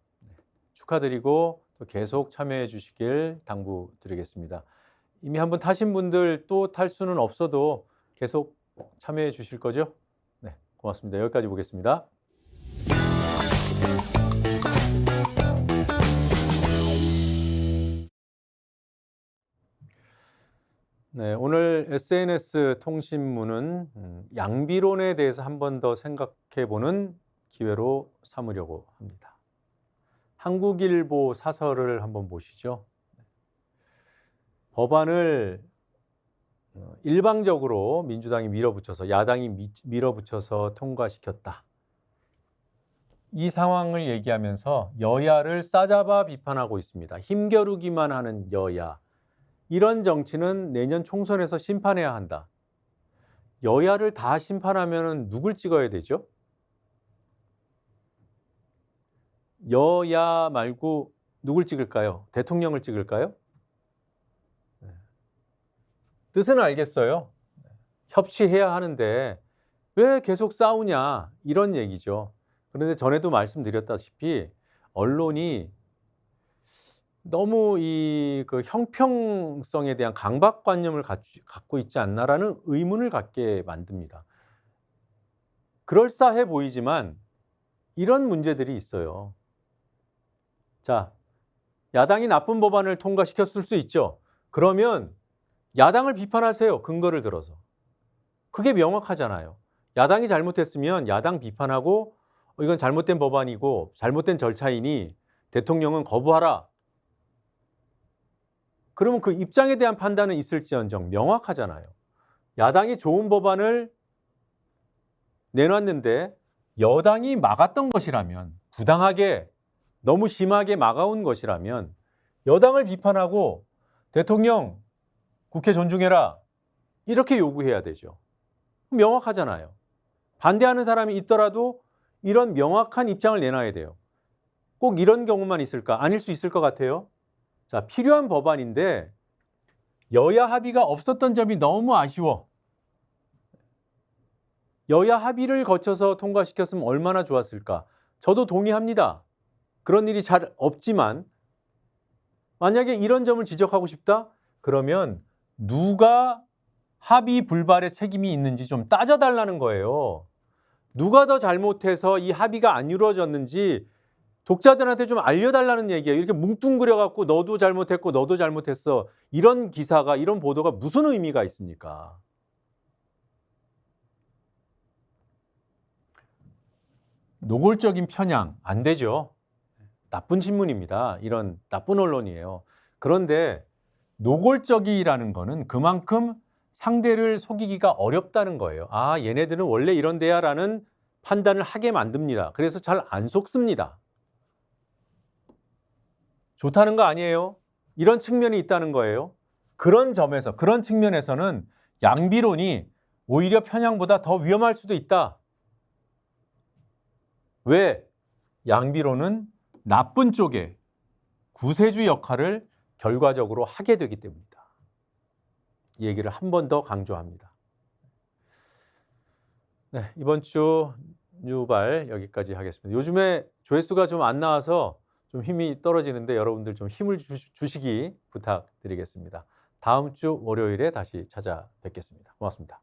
축하드리고 또 계속 참여해 주시길 당부드리겠습니다. 이미 한번 타신 분들 또 탈 수는 없어도 계속 참여해 주실 거죠? 네, 고맙습니다. 여기까지 보겠습니다. 네, 오늘 SNS 통신문은 양비론에 대해서 한 번 더 생각해 보는 기회로 삼으려고 합니다. 한국일보 사설을 한번 보시죠. 법안을 일방적으로 민주당이 밀어붙여서 야당이 밀어붙여서 통과시켰다. 이 상황을 얘기하면서 여야를 싸잡아 비판하고 있습니다. 힘겨루기만 하는 여야. 이런 정치는 내년 총선에서 심판해야 한다. 여야를 다 심판하면 누굴 찍어야 되죠? 여야 말고 누굴 찍을까요? 대통령을 찍을까요? 뜻은 알겠어요. 협치해야 하는데 왜 계속 싸우냐 이런 얘기죠. 그런데 전에도 말씀드렸다시피 언론이 너무 그 형평성에 대한 강박관념을 갖고 있지 않나라는 의문을 갖게 만듭니다. 그럴싸해 보이지만 이런 문제들이 있어요. 자, 야당이 나쁜 법안을 통과시켰을 수 있죠. 그러면 야당을 비판하세요. 근거를 들어서. 그게 명확하잖아요. 야당이 잘못했으면 야당 비판하고 이건 잘못된 법안이고 잘못된 절차이니 대통령은 거부하라. 그러면 그 입장에 대한 판단은 있을지언정 명확하잖아요. 야당이 좋은 법안을 내놨는데 여당이 막았던 것이라면, 부당하게 너무 심하게 막아온 것이라면 여당을 비판하고 대통령 국회 존중해라 이렇게 요구해야 되죠. 명확하잖아요. 반대하는 사람이 있더라도 이런 명확한 입장을 내놔야 돼요. 꼭 이런 경우만 있을까? 아닐 수 있을 것 같아요. 자, 필요한 법안인데 여야 합의가 없었던 점이 너무 아쉬워. 여야 합의를 거쳐서 통과시켰으면 얼마나 좋았을까? 저도 동의합니다. 그런 일이 잘 없지만 만약에 이런 점을 지적하고 싶다? 그러면 누가 합의 불발의 책임이 있는지 좀 따져달라는 거예요. 누가 더 잘못해서 이 합의가 안 이루어졌는지 독자들한테 좀 알려달라는 얘기예요. 이렇게 뭉뚱그려갖고 너도 잘못했고 너도 잘못했어. 이런 기사가, 이런 보도가 무슨 의미가 있습니까? 노골적인 편향 안 되죠. 나쁜 신문입니다. 이런 나쁜 언론이에요. 그런데 노골적이라는 거는 그만큼 상대를 속이기가 어렵다는 거예요. 아, 얘네들은 원래 이런 데야라는 판단을 하게 만듭니다. 그래서 잘 안 속습니다. 좋다는 거 아니에요. 이런 측면이 있다는 거예요. 그런 점에서, 그런 측면에서는 양비론이 오히려 편향보다 더 위험할 수도 있다. 왜? 양비론은 나쁜 쪽에 구세주 역할을 결과적으로 하게 되기 때문이다. 이 얘기를 한 번 더 강조합니다. 네, 이번 주 뉴발 여기까지 하겠습니다. 요즘에 조회수가 좀 안 나와서 좀 힘이 떨어지는데 여러분들 좀 힘을 주시기 부탁드리겠습니다. 다음 주 월요일에 다시 찾아뵙겠습니다. 고맙습니다.